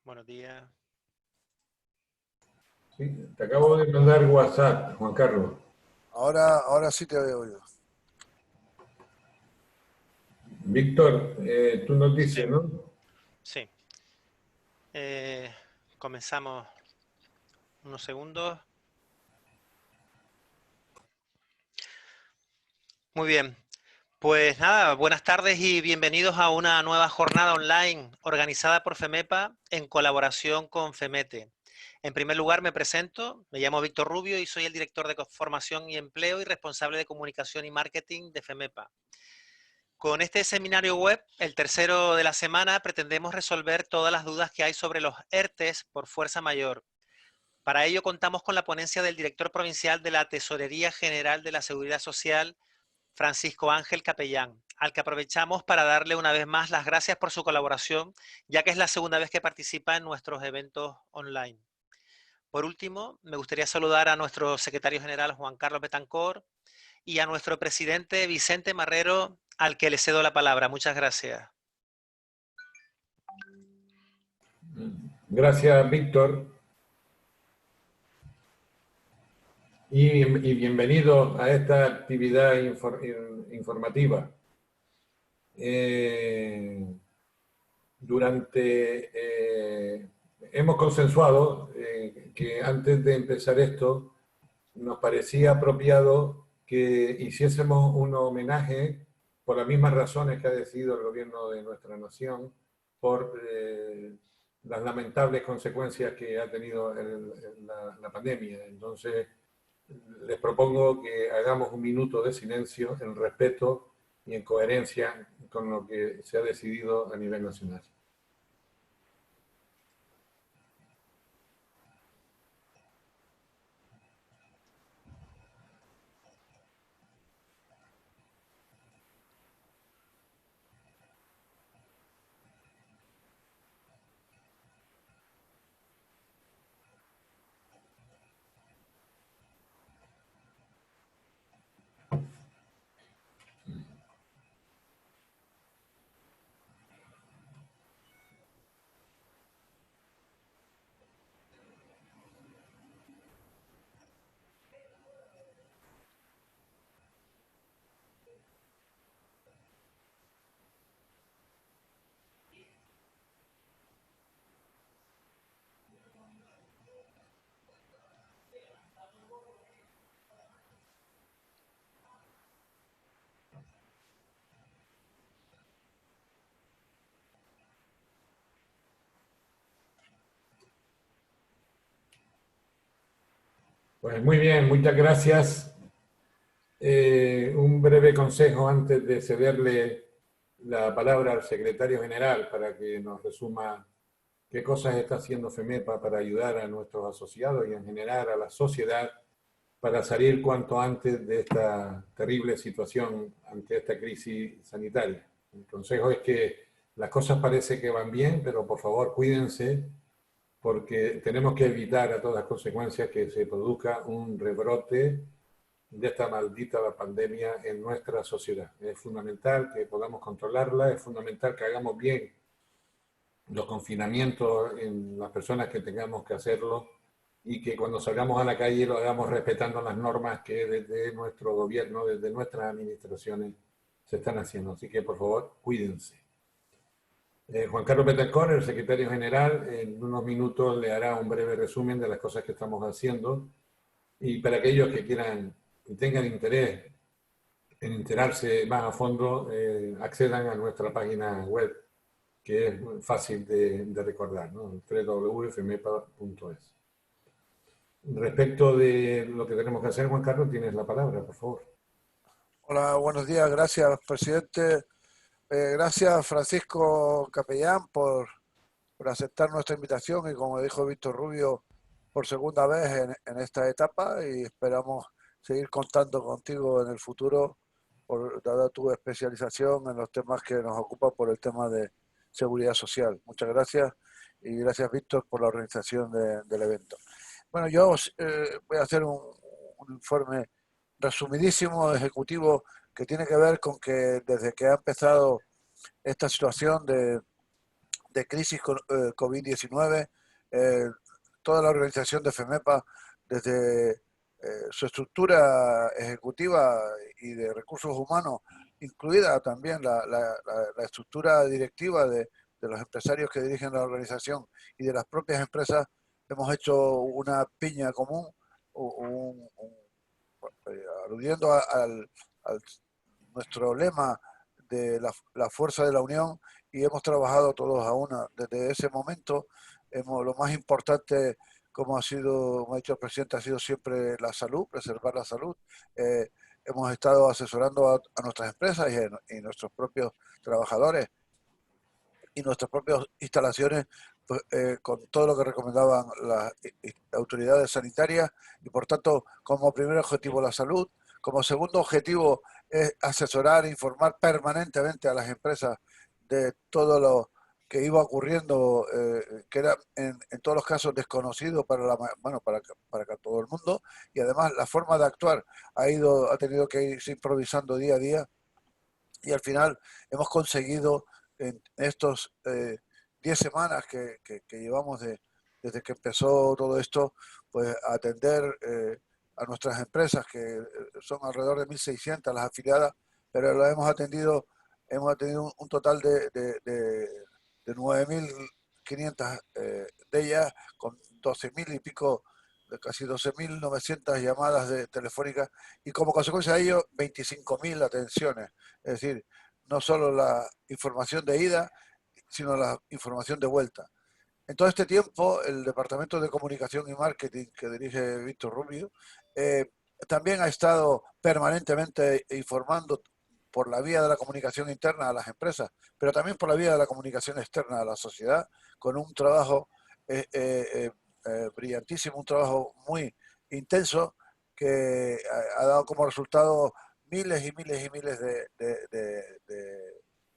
Buenos días. Sí, te acabo de mandar WhatsApp, Juan Carlos. Ahora sí te veo yo. Víctor, tú nos Sí, dices, ¿no? sí. Eh, Comenzamos unos segundos. Muy bien. Pues nada, buenas tardes y bienvenidos a una nueva jornada online organizada por FEMEPA en colaboración con FEMETE. En primer lugar, me presento. Me llamo Víctor Rubio y soy el director de Formación y Empleo y responsable de comunicación y marketing de FEMEPA. Con este seminario web, el tercero de la semana, pretendemos resolver todas las dudas que hay sobre los ERTES por fuerza mayor. Para ello contamos con la ponencia del director provincial de la Tesorería General de la Seguridad Social, Francisco Ángel Capellán, al que aprovechamos para darle una vez más las gracias por su colaboración, ya que es la segunda vez que participa en nuestros eventos online. Por último, me gustaría saludar a nuestro secretario general, Juan Carlos Betancor, y a nuestro presidente, Vicente Marrero, al que le cedo la palabra. Muchas gracias. Gracias, Víctor. Y bienvenido a esta actividad informativa. Hemos consensuado que antes de empezar esto, nos parecía apropiado que hiciésemos un homenaje por las mismas razones que ha decidido el gobierno de nuestra nación, por las lamentables consecuencias que ha tenido la pandemia. Entonces, les propongo que hagamos un minuto de silencio en respeto y en coherencia con lo que se ha decidido a nivel nacional. Pues muy bien, muchas gracias. Un breve consejo antes de cederle la palabra al secretario general para que nos resuma qué cosas está haciendo FEMEPA para ayudar a nuestros asociados y en general a la sociedad para salir cuanto antes de esta terrible situación ante esta crisis sanitaria. El consejo es que las cosas parece que van bien, pero por favor cuídense porque tenemos que evitar a todas consecuencias que se produzca un rebrote de esta maldita pandemia en nuestra sociedad. Es fundamental que podamos controlarla, es fundamental que hagamos bien los confinamientos en las personas que tengamos que hacerlo y que cuando salgamos a la calle lo hagamos respetando las normas que desde nuestro gobierno, desde nuestras administraciones se están haciendo. Así que por favor, cuídense. Juan Carlos Betancor, el secretario general, en unos minutos le hará un breve resumen de las cosas que estamos haciendo y para aquellos que quieran y tengan interés en enterarse más a fondo, accedan a nuestra página web, que es fácil de recordar, ¿no? www.femepa.es. Respecto de lo que tenemos que hacer, Juan Carlos, tienes la palabra, por favor. Hola, buenos días. Gracias, presidente. Gracias, Francisco Capellán, por aceptar nuestra invitación y, como dijo Víctor Rubio, por segunda vez en esta etapa, y esperamos seguir contando contigo en el futuro, dada tu especialización en los temas que nos ocupan por el tema de seguridad social. Muchas gracias y gracias, Víctor, por la organización del evento. Bueno, yo voy a hacer un informe resumidísimo, ejecutivo, que tiene que ver con que desde que ha empezado esta situación de de crisis COVID-19, toda la organización de FEMEPA, desde su estructura ejecutiva y de recursos humanos, incluida también la estructura directiva de los empresarios que dirigen la organización y de las propias empresas, hemos hecho una piña común, aludiendo al nuestro lema de la fuerza de la unión, y hemos trabajado todos a una. Desde ese momento, lo más importante, como ha dicho el presidente, ha sido siempre la salud, preservar la salud. Hemos estado asesorando a nuestras empresas y nuestros propios trabajadores y nuestras propias instalaciones, pues, con todo lo que recomendaban las autoridades sanitarias, y por tanto, como primer objetivo la salud, como segundo objetivo es asesorar e informar permanentemente a las empresas de todo lo que iba ocurriendo, que era en todos los casos desconocido para todo el mundo, y además la forma de actuar ha tenido que irse improvisando día a día, y al final hemos conseguido en estos 10 semanas que llevamos desde que empezó todo esto, pues atender a nuestras empresas, que son alrededor de 1.600 las afiliadas, pero lo hemos atendido un total de 9.500 de ellas, con 12.000 y pico, casi 12.900 llamadas telefónicas, y como consecuencia de ello 25.000 atenciones. Es decir, no solo la información de ida, sino la información de vuelta. En todo este tiempo, el Departamento de Comunicación y Marketing, que dirige Víctor Rubio, también ha estado permanentemente informando por la vía de la comunicación interna a las empresas, pero también por la vía de la comunicación externa a la sociedad, con un trabajo brillantísimo, un trabajo muy intenso, que ha dado como resultado miles y miles y miles de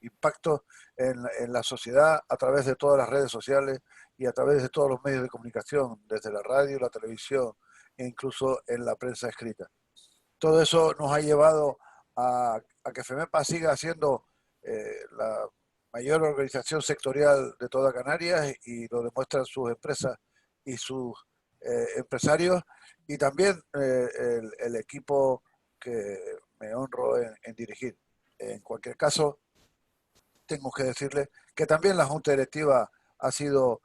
impactos en la sociedad, a través de todas las redes sociales y a través de todos los medios de comunicación, desde la radio, la televisión e incluso en la prensa escrita. Todo eso nos ha llevado a que FEMEPA siga siendo la mayor organización sectorial de toda Canarias, y lo demuestran sus empresas y sus empresarios, y también el equipo que me honro en dirigir. En cualquier caso, tengo que decirle que también la Junta Directiva ha sido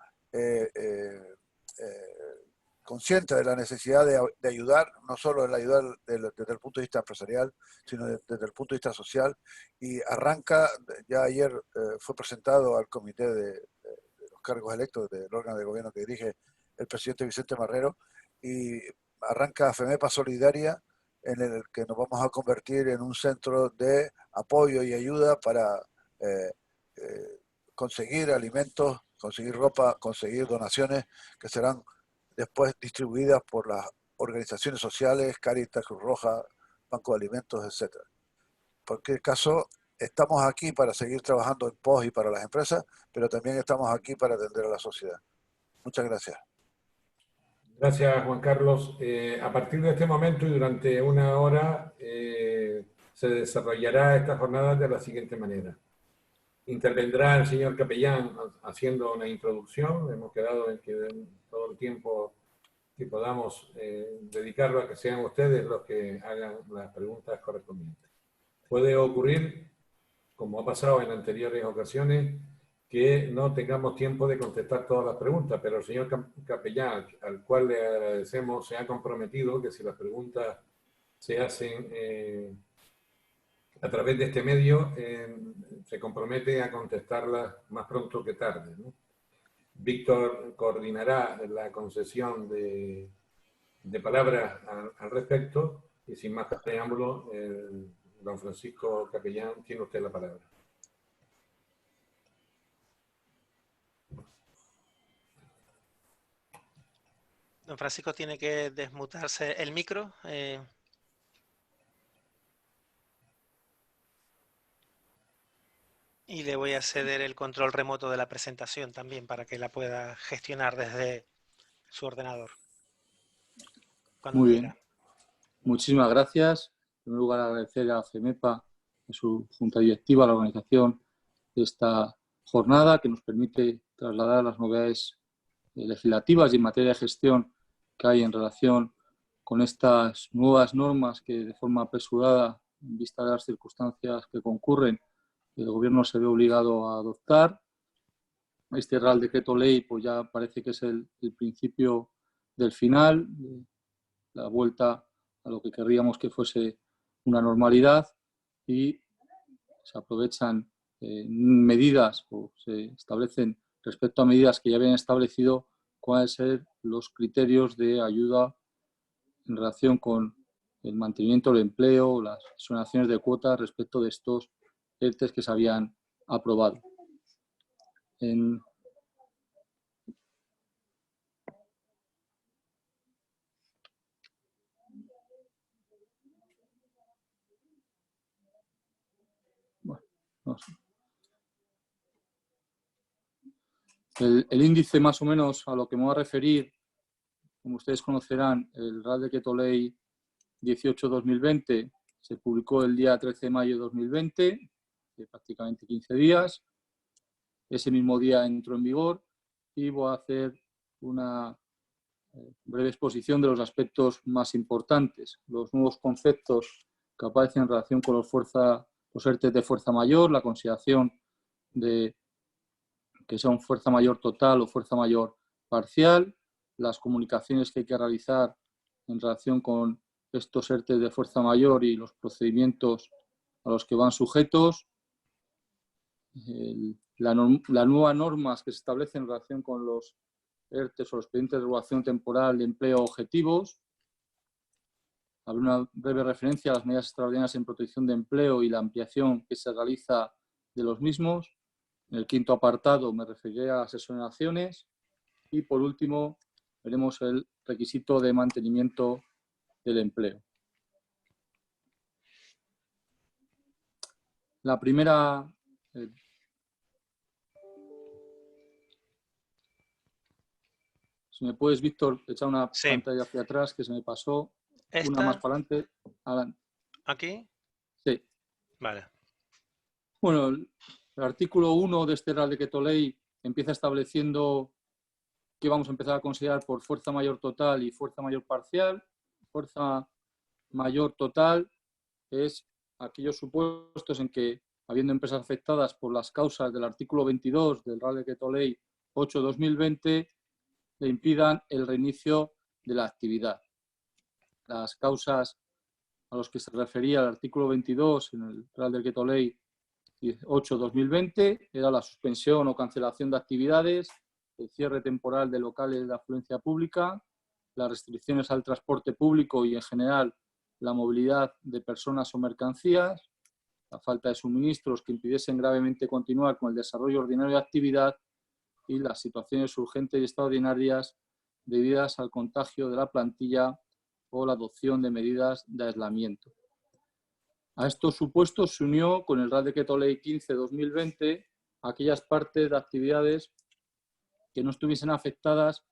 consciente de la necesidad de ayudar, no solo en ayudar desde el punto de vista empresarial, sino desde el punto de vista social, y arranca, ya ayer fue presentado al comité de los cargos electos del órgano de gobierno que dirige el presidente Vicente Marrero, y arranca FEMEPA Solidaria, en el que nos vamos a convertir en un centro de apoyo y ayuda para conseguir alimentos, conseguir ropa, conseguir donaciones que serán después distribuidas por las organizaciones sociales, Cáritas, Cruz Roja, Banco de Alimentos, etc. En cualquier caso, estamos aquí para seguir trabajando en pos y para las empresas, pero también estamos aquí para atender a la sociedad. Muchas gracias. Gracias, Juan Carlos. A partir de este momento y durante una hora se desarrollará esta jornada de la siguiente manera. Intervendrá el señor capellán haciendo una introducción. Hemos quedado en que todo el tiempo que podamos dedicarlo a que sean ustedes los que hagan las preguntas correspondientes. Puede ocurrir, como ha pasado en anteriores ocasiones, que no tengamos tiempo de contestar todas las preguntas, pero el señor capellán, al cual le agradecemos, se ha comprometido que si las preguntas se hacen a través de este medio, se compromete a contestarlas más pronto que tarde, ¿no? Víctor coordinará la concesión de palabras al respecto, y sin más preámbulo, don Francisco Capellán, tiene usted la palabra. Don Francisco tiene que desmutarse el micro. Y le voy a ceder el control remoto de la presentación también para que la pueda gestionar desde su ordenador. Cuando Muy quiera. bien. Muchísimas gracias. En primer lugar, agradecer a FEMEPA, a su junta directiva, a la organización de esta jornada, que nos permite trasladar las novedades legislativas y en materia de gestión que hay en relación con estas nuevas normas que de forma apresurada, en vista de las circunstancias que concurren, el Gobierno se ve obligado a adoptar. Este Real Decreto Ley pues ya parece que es el principio del final, la vuelta a lo que querríamos que fuese una normalidad, y se aprovechan medidas o se establecen respecto a medidas que ya habían establecido cuáles ser los criterios de ayuda en relación con el mantenimiento del empleo, las exoneraciones de cuotas respecto de estos ERTEs que se habían aprobado. No sé. El índice más o menos a lo que me voy a referir, como ustedes conocerán, el Real Decreto Ley 18/2020 se publicó el día 13 de mayo de 2020, de prácticamente 15 días. Ese mismo día entró en vigor y voy a hacer una breve exposición de los aspectos más importantes, los nuevos conceptos que aparecen en relación con los ERTEs de fuerza mayor, la consideración de que son fuerza mayor total o fuerza mayor parcial, las comunicaciones que hay que realizar en relación con estos ERTEs de fuerza mayor y los procedimientos a los que van sujetos, las nuevas normas que se establecen en relación con los ERTEs o los expedientes de regulación temporal de empleo objetivos. Habrá una breve referencia a las medidas extraordinarias en protección de empleo y la ampliación que se realiza de los mismos. En el quinto apartado me referiré a las exoneraciones y, por último, veremos el requisito de mantenimiento del empleo. La primera... Si me puedes, Víctor, echar una pantalla hacia atrás que se me pasó. Una más para adelante. ¿Aquí? Sí. Vale. Bueno, el artículo 1 de este Real Decreto Ley empieza estableciendo que vamos a empezar a considerar por fuerza mayor total y fuerza mayor parcial. Fuerza mayor total es aquellos supuestos en que, habiendo empresas afectadas por las causas del artículo 22 del Real Decreto Ley 8/2020, le impidan el reinicio de la actividad. Las causas a las que se refería el artículo 22 en el Real Decreto Ley 8/2020 era la suspensión o cancelación de actividades, el cierre temporal de locales de afluencia pública, las restricciones al transporte público y, en general, la movilidad de personas o mercancías, la falta de suministros que impidiesen gravemente continuar con el desarrollo ordinario de actividad y las situaciones urgentes y extraordinarias debidas al contagio de la plantilla o la adopción de medidas de aislamiento. A estos supuestos se unió con el Real Decreto Ley 15/2020 aquellas partes de actividades que no estuviesen afectadas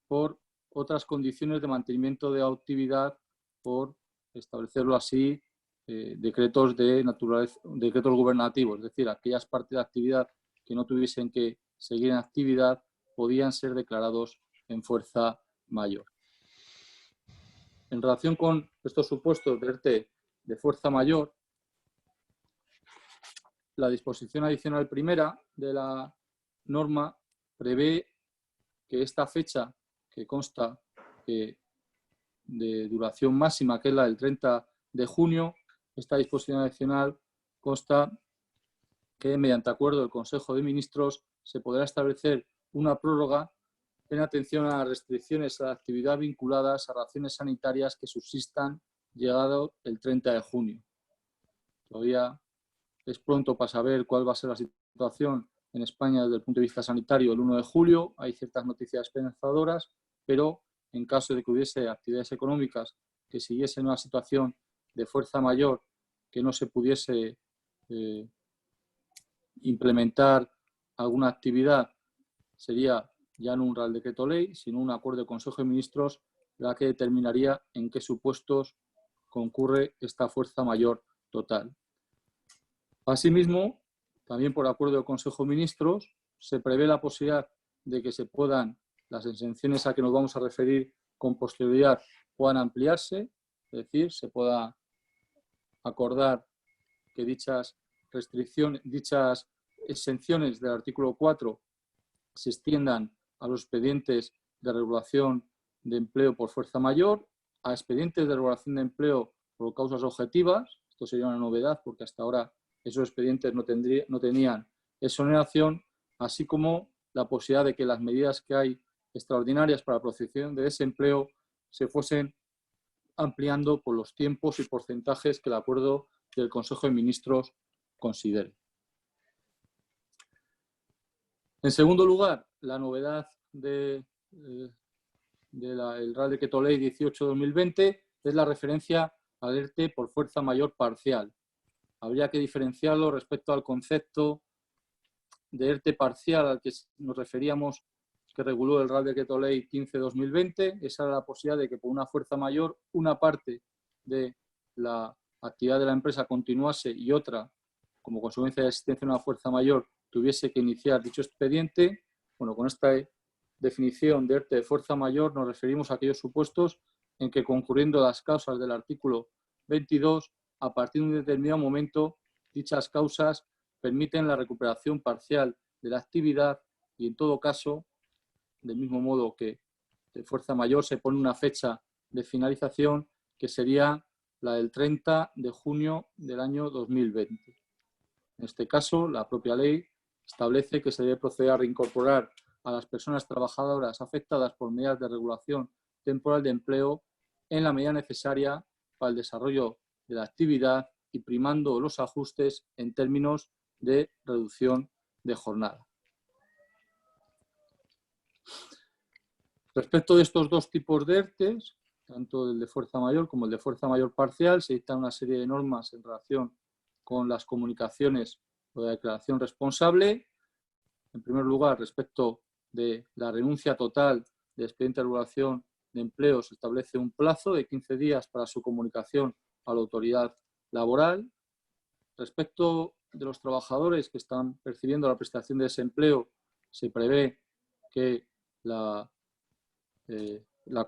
por otras condiciones de mantenimiento de actividad, por establecerlo así, decretos gubernativos, es decir, aquellas partes de actividad que no tuviesen que seguir en actividad podían ser declarados en fuerza mayor. En relación con estos supuestos de ERTE de fuerza mayor, la disposición adicional primera de la norma prevé que esta fecha, que consta de duración máxima, que es la del 30 de junio, esta disposición adicional consta que, mediante acuerdo del Consejo de Ministros, se podrá establecer una prórroga en atención a las restricciones a la actividad vinculadas a razones sanitarias que subsistan llegado el 30 de junio. Todavía es pronto para saber cuál va a ser la situación en España desde el punto de vista sanitario el 1 de julio. Hay ciertas noticias esperanzadoras, pero en caso de que hubiese actividades económicas que siguiesen una situación de fuerza mayor, que no se pudiese implementar alguna actividad, sería ya no un Real Decreto Ley, sino un acuerdo del Consejo de Ministros la que determinaría en qué supuestos concurre esta fuerza mayor total. Asimismo, también por acuerdo del Consejo de Ministros, se prevé la posibilidad de que se puedan, las exenciones a que nos vamos a referir con posterioridad, puedan ampliarse, es decir, se pueda acordar que dichas restricciones, dichas exenciones del artículo 4 se extiendan a los expedientes de regulación de empleo por fuerza mayor, a expedientes de regulación de empleo por causas objetivas. Esto sería una novedad porque hasta ahora esos expedientes no tenían exoneración, así como la posibilidad de que las medidas que hay extraordinarias para la protección de desempleo se fuesen ampliando por los tiempos y porcentajes que el acuerdo del Consejo de Ministros considere. En segundo lugar, la novedad del Real Decreto Ley 18/2020 es la referencia al ERTE por fuerza mayor parcial. Habría que diferenciarlo respecto al concepto de ERTE parcial al que nos referíamos, que reguló el Real Decreto Ley 15/2020. Esa era la posibilidad de que por una fuerza mayor una parte de la actividad de la empresa continuase y otra, como consecuencia de la existencia de una fuerza mayor, tuviese que iniciar dicho expediente. Bueno, con esta definición de ERTE de fuerza mayor nos referimos a aquellos supuestos en que, concurriendo las causas del artículo 22, a partir de un determinado momento, dichas causas permiten la recuperación parcial de la actividad y, en todo caso, del mismo modo que de fuerza mayor, se pone una fecha de finalización que sería la del 30 de junio del año 2020. En este caso, la propia ley establece que se debe proceder a reincorporar a las personas trabajadoras afectadas por medidas de regulación temporal de empleo en la medida necesaria para el desarrollo de la actividad y primando los ajustes en términos de reducción de jornada. Respecto de estos dos tipos de ERTEs, tanto el de fuerza mayor como el de fuerza mayor parcial, se dictan una serie de normas en relación con las comunicaciones o la declaración responsable. En primer lugar, respecto de la renuncia total de expediente de regulación de empleo, se establece un plazo de 15 días para su comunicación a la autoridad laboral. Respecto de los trabajadores que están percibiendo la prestación de desempleo, se prevé que la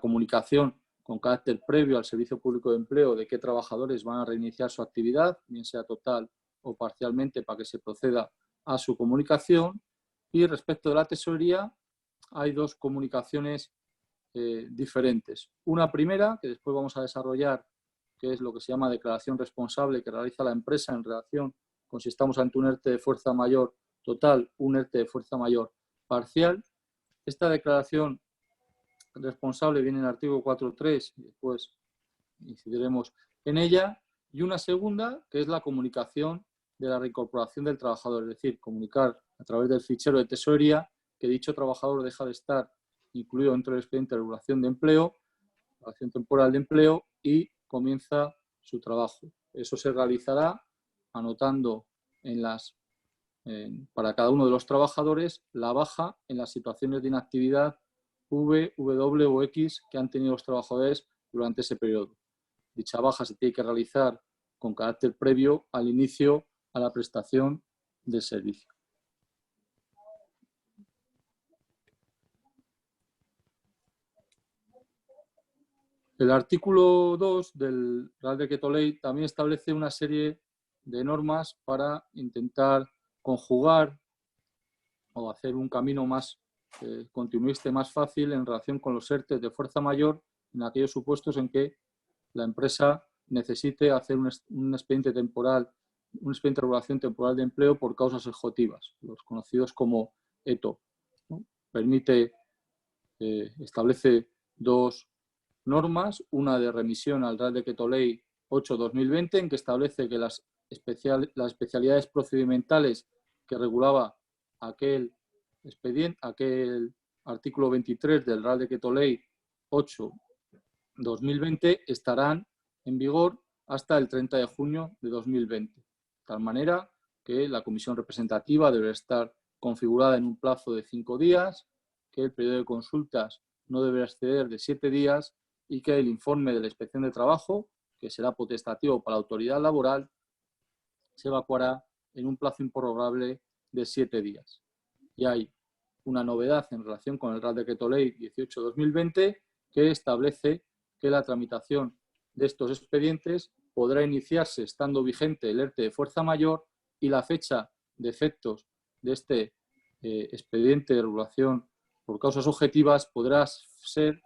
comunicación con carácter previo al Servicio Público de Empleo de qué trabajadores van a reiniciar su actividad, bien sea total o parcialmente, para que se proceda a su comunicación. Y respecto de la tesorería, hay dos comunicaciones diferentes. Una primera, que después vamos a desarrollar, que es lo que se llama declaración responsable que realiza la empresa en relación con si estamos ante un ERTE de fuerza mayor total, un ERTE de fuerza mayor parcial. Esta declaración responsable viene en el artículo 4.3 y después incidiremos en ella. Y una segunda, que es la comunicación de la reincorporación del trabajador, es decir, comunicar a través del fichero de tesorería que dicho trabajador deja de estar incluido dentro del expediente de regulación de empleo, regulación temporal de empleo, y comienza su trabajo. Eso se realizará anotando para cada uno de los trabajadores la baja en las situaciones de inactividad V, W o X que han tenido los trabajadores durante ese periodo. Dicha baja se tiene que realizar con carácter previo al inicio a la prestación del servicio. El artículo 2 del Real Decreto Ley también establece una serie de normas para intentar conjugar o hacer un camino más continuista y más fácil en relación con los ERTE de fuerza mayor en aquellos supuestos en que la empresa necesite hacer un expediente temporal, un expediente de regulación temporal de empleo por causas objetivas, los conocidos como ETO, ¿no? Establece dos normas, una de remisión al Real Decreto Ley 8/2020, en que establece que las especialidades procedimentales que regulaba aquel artículo 23 del Real Decreto Ley 8/2020 estarán en vigor hasta el 30 de junio de 2020. De tal manera que la comisión representativa debe estar configurada en un plazo de 5 días, que el periodo de consultas no debe exceder de 7 días y que el informe de la Inspección de Trabajo, que será potestativo para la autoridad laboral, se evacuará en un plazo improrrogable de 7 días. Y hay una novedad en relación con el Real Decreto Ley 18/2020, que establece que la tramitación de estos expedientes podrá iniciarse estando vigente el ERTE de fuerza mayor y la fecha de efectos de este expediente de regulación por causas objetivas podrá ser,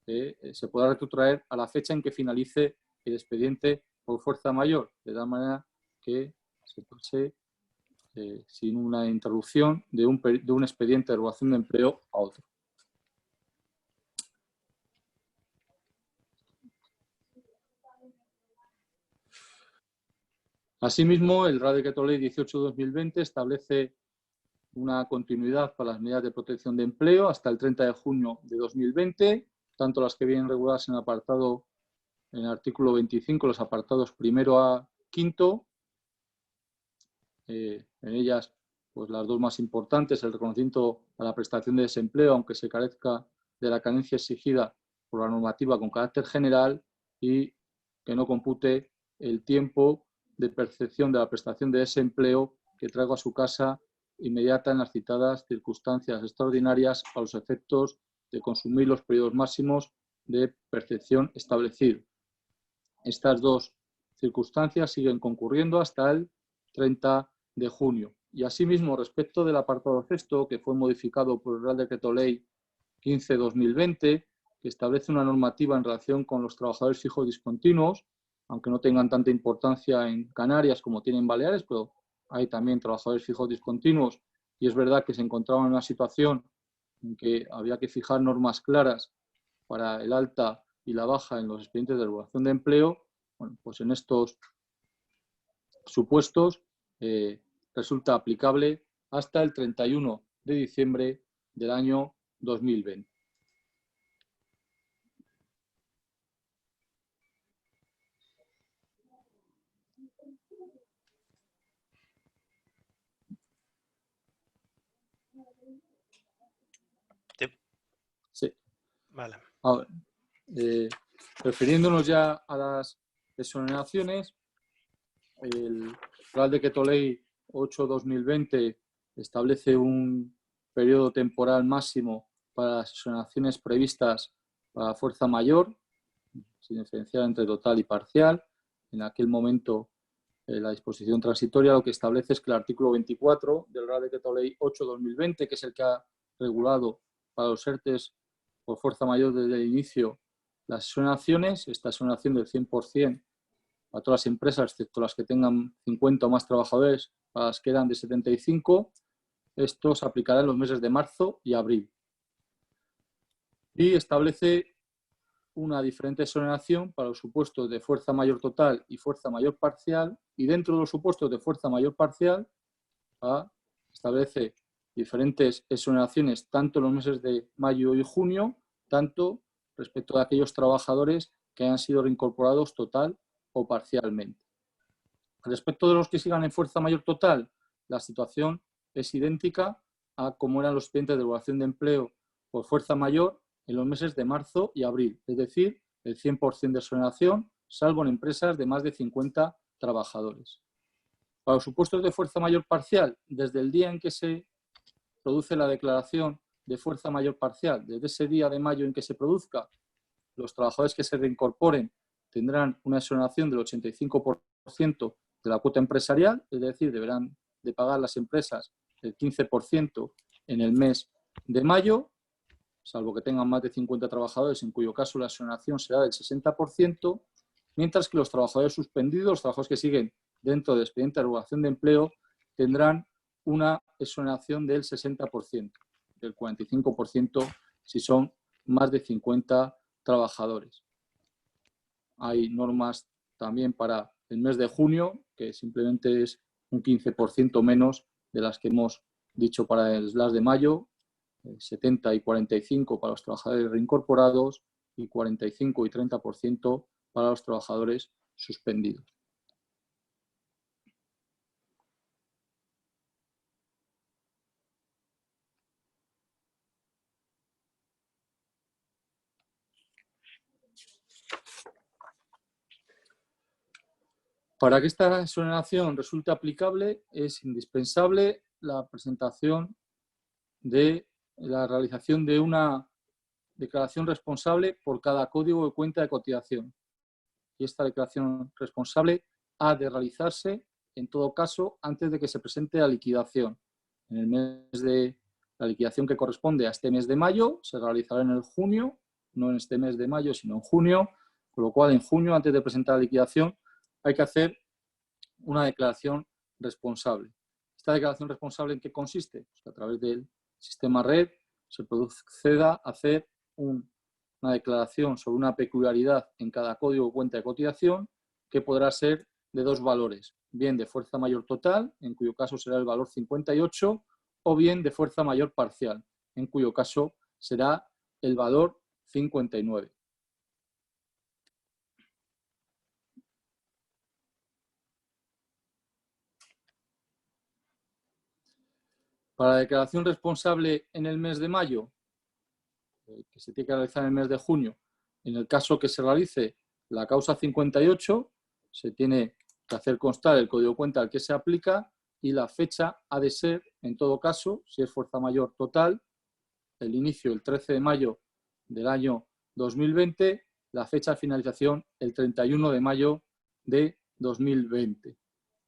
se podrá retrotraer a la fecha en que finalice el expediente por fuerza mayor, de tal manera que se pase sin una interrupción de un expediente de regulación de empleo a otro. Asimismo, el Real Decreto Ley 18/2020 establece una continuidad para las medidas de protección de empleo hasta el 30 de junio de 2020, tanto las que vienen reguladas en el artículo 25, los apartados primero a quinto. En ellas, pues las dos más importantes, el reconocimiento a la prestación de desempleo, aunque se carezca de la carencia exigida por la normativa con carácter general, y que no compute el tiempo de percepción de la prestación de desempleo que traiga a su casa inmediata en las citadas circunstancias extraordinarias a los efectos de consumir los periodos máximos de percepción establecidos. Estas dos circunstancias siguen concurriendo hasta el 30 de junio. Y asimismo, respecto del apartado sexto, que fue modificado por el Real Decreto Ley 15/2020, que establece una normativa en relación con los trabajadores fijos discontinuos, aunque no tengan tanta importancia en Canarias como tienen Baleares, pero hay también trabajadores fijos discontinuos, y es verdad que se encontraban en una situación en que había que fijar normas claras para el alta y la baja en los expedientes de regulación de empleo. Bueno, pues en estos supuestos resulta aplicable hasta el 31 de diciembre del año 2020. Sí. Vale. Ahora, refiriéndonos ya a las exoneraciones, el Real Decreto Ley 8/2020 establece un periodo temporal máximo para las exoneraciones previstas para fuerza mayor, sin diferenciar entre total y parcial. En aquel momento, la disposición transitoria lo que establece es que el artículo 24 del Real Decreto Ley 8/2020, que es el que ha regulado para los ERTEs por fuerza mayor desde el inicio las exoneraciones, esta exoneración del 100% a todas las empresas, excepto las que tengan 50 o más trabajadores, a las que eran de 75, esto se aplicará en los meses de marzo y abril. Y establece una diferente exoneración para los supuestos de fuerza mayor total y fuerza mayor parcial, y dentro de los supuestos de fuerza mayor parcial establece diferentes exoneraciones tanto en los meses de mayo y junio, tanto respecto de aquellos trabajadores que hayan sido reincorporados total o parcialmente. Respecto de los que sigan en fuerza mayor total, la situación es idéntica a como eran los expedientes de regulación de empleo por fuerza mayor en los meses de marzo y abril, es decir, el 100% de exoneración, salvo en empresas de más de 50 trabajadores. Para los supuestos de fuerza mayor parcial, desde el día en que se produce la declaración de fuerza mayor parcial, desde ese día de mayo en que se produzca, los trabajadores que se reincorporen tendrán una exoneración del 85% de la cuota empresarial, es decir, deberán de pagar las empresas el 15% en el mes de mayo, salvo que tengan más de 50 trabajadores, en cuyo caso la exoneración será del 60%, mientras que los trabajadores suspendidos, los trabajadores que siguen dentro del expediente de regulación de empleo, tendrán una exoneración del 60%, del 45% si son más de 50 trabajadores. Hay normas también para el mes de junio, que simplemente es un 15% menos de las que hemos dicho para las de mayo, 70 y 45 para los trabajadores reincorporados y 45 y 30% para los trabajadores suspendidos. Para que esta exoneración resulte aplicable es indispensable la presentación de la realización de una declaración responsable por cada código de cuenta de cotización. Y esta declaración responsable ha de realizarse, en todo caso, antes de que se presente la liquidación. En el mes de la liquidación que corresponde a este mes de mayo se realizará en el junio, no en este mes de mayo, sino en junio, con lo cual en junio, antes de presentar la liquidación, hay que hacer una declaración responsable. ¿Esta declaración responsable en qué consiste? Pues que a través del sistema red se proceda a hacer una declaración sobre una peculiaridad en cada código o cuenta de cotización que podrá ser de dos valores, bien de fuerza mayor total, en cuyo caso será el valor 58, o bien de fuerza mayor parcial, en cuyo caso será el valor 59. Para la declaración responsable en el mes de mayo, que se tiene que realizar en el mes de junio, en el caso que se realice la causa 58, se tiene que hacer constar el código de cuenta al que se aplica y la fecha ha de ser, en todo caso, si es fuerza mayor total, el inicio el 13 de mayo del año 2020, la fecha de finalización el 31 de mayo de 2020.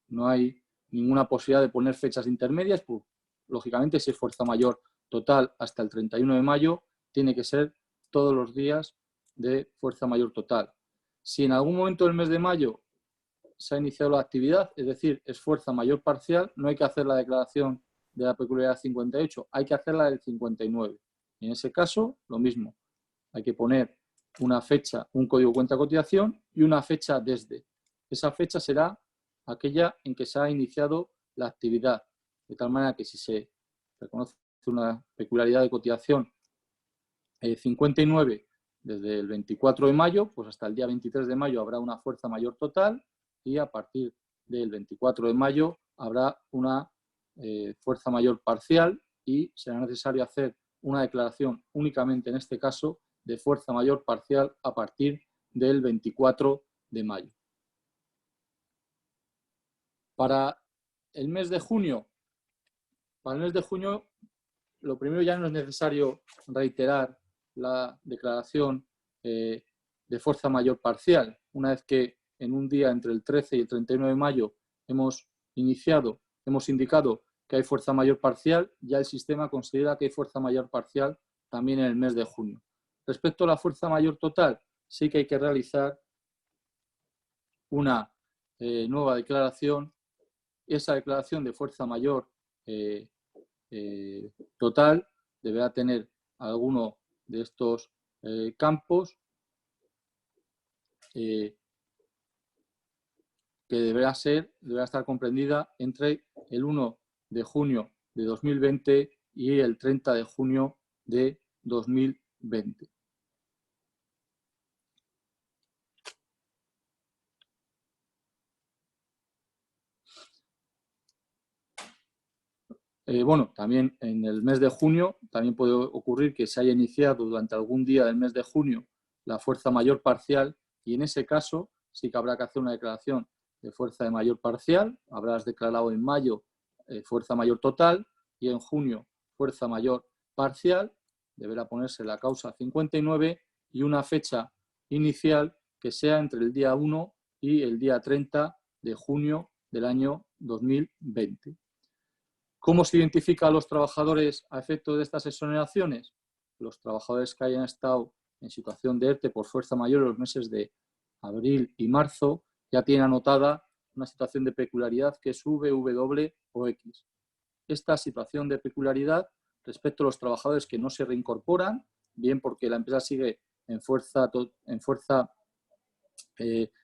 No hay ninguna posibilidad de poner fechas intermedias, pues, lógicamente, si es fuerza mayor total hasta el 31 de mayo, tiene que ser todos los días de fuerza mayor total. Si en algún momento del mes de mayo se ha iniciado la actividad, es decir, es fuerza mayor parcial, no hay que hacer la declaración de la peculiaridad 58, hay que hacerla del 59. En ese caso, lo mismo, hay que poner una fecha, un código cuenta cotización y una fecha desde. Esa fecha será aquella en que se ha iniciado la actividad, de tal manera que si se reconoce una peculiaridad de cotización 59 desde el 24 de mayo, pues hasta el día 23 de mayo habrá una fuerza mayor total y a partir del 24 de mayo habrá una fuerza mayor parcial y será necesario hacer una declaración únicamente en este caso de fuerza mayor parcial a partir del 24 de mayo. Para el mes de junio, lo primero, ya no es necesario reiterar la declaración de fuerza mayor parcial. Una vez que en un día entre el 13 y el 31 de mayo hemos indicado que hay fuerza mayor parcial, ya el sistema considera que hay fuerza mayor parcial también en el mes de junio. Respecto a la fuerza mayor total, sí que hay que realizar una nueva declaración. Esa declaración de fuerza mayor total deberá tener alguno de estos campos que deberá estar comprendida entre el 1 de junio de 2020 y el 30 de junio de 2020. Bueno, también en el mes de junio también puede ocurrir que se haya iniciado durante algún día del mes de junio la fuerza mayor parcial y en ese caso sí que habrá que hacer una declaración de fuerza de mayor parcial. Habrás declarado en mayo fuerza mayor total y en junio fuerza mayor parcial. Deberá ponerse la causa 59 y una fecha inicial que sea entre el día 1 y el día 30 de junio del año 2020. ¿Cómo se identifica a los trabajadores a efecto de estas exoneraciones? Los trabajadores que hayan estado en situación de ERTE por fuerza mayor en los meses de abril y marzo ya tienen anotada una situación de peculiaridad que es V, W o X. Esta situación de peculiaridad respecto a los trabajadores que no se reincorporan, bien porque la empresa sigue en fuerza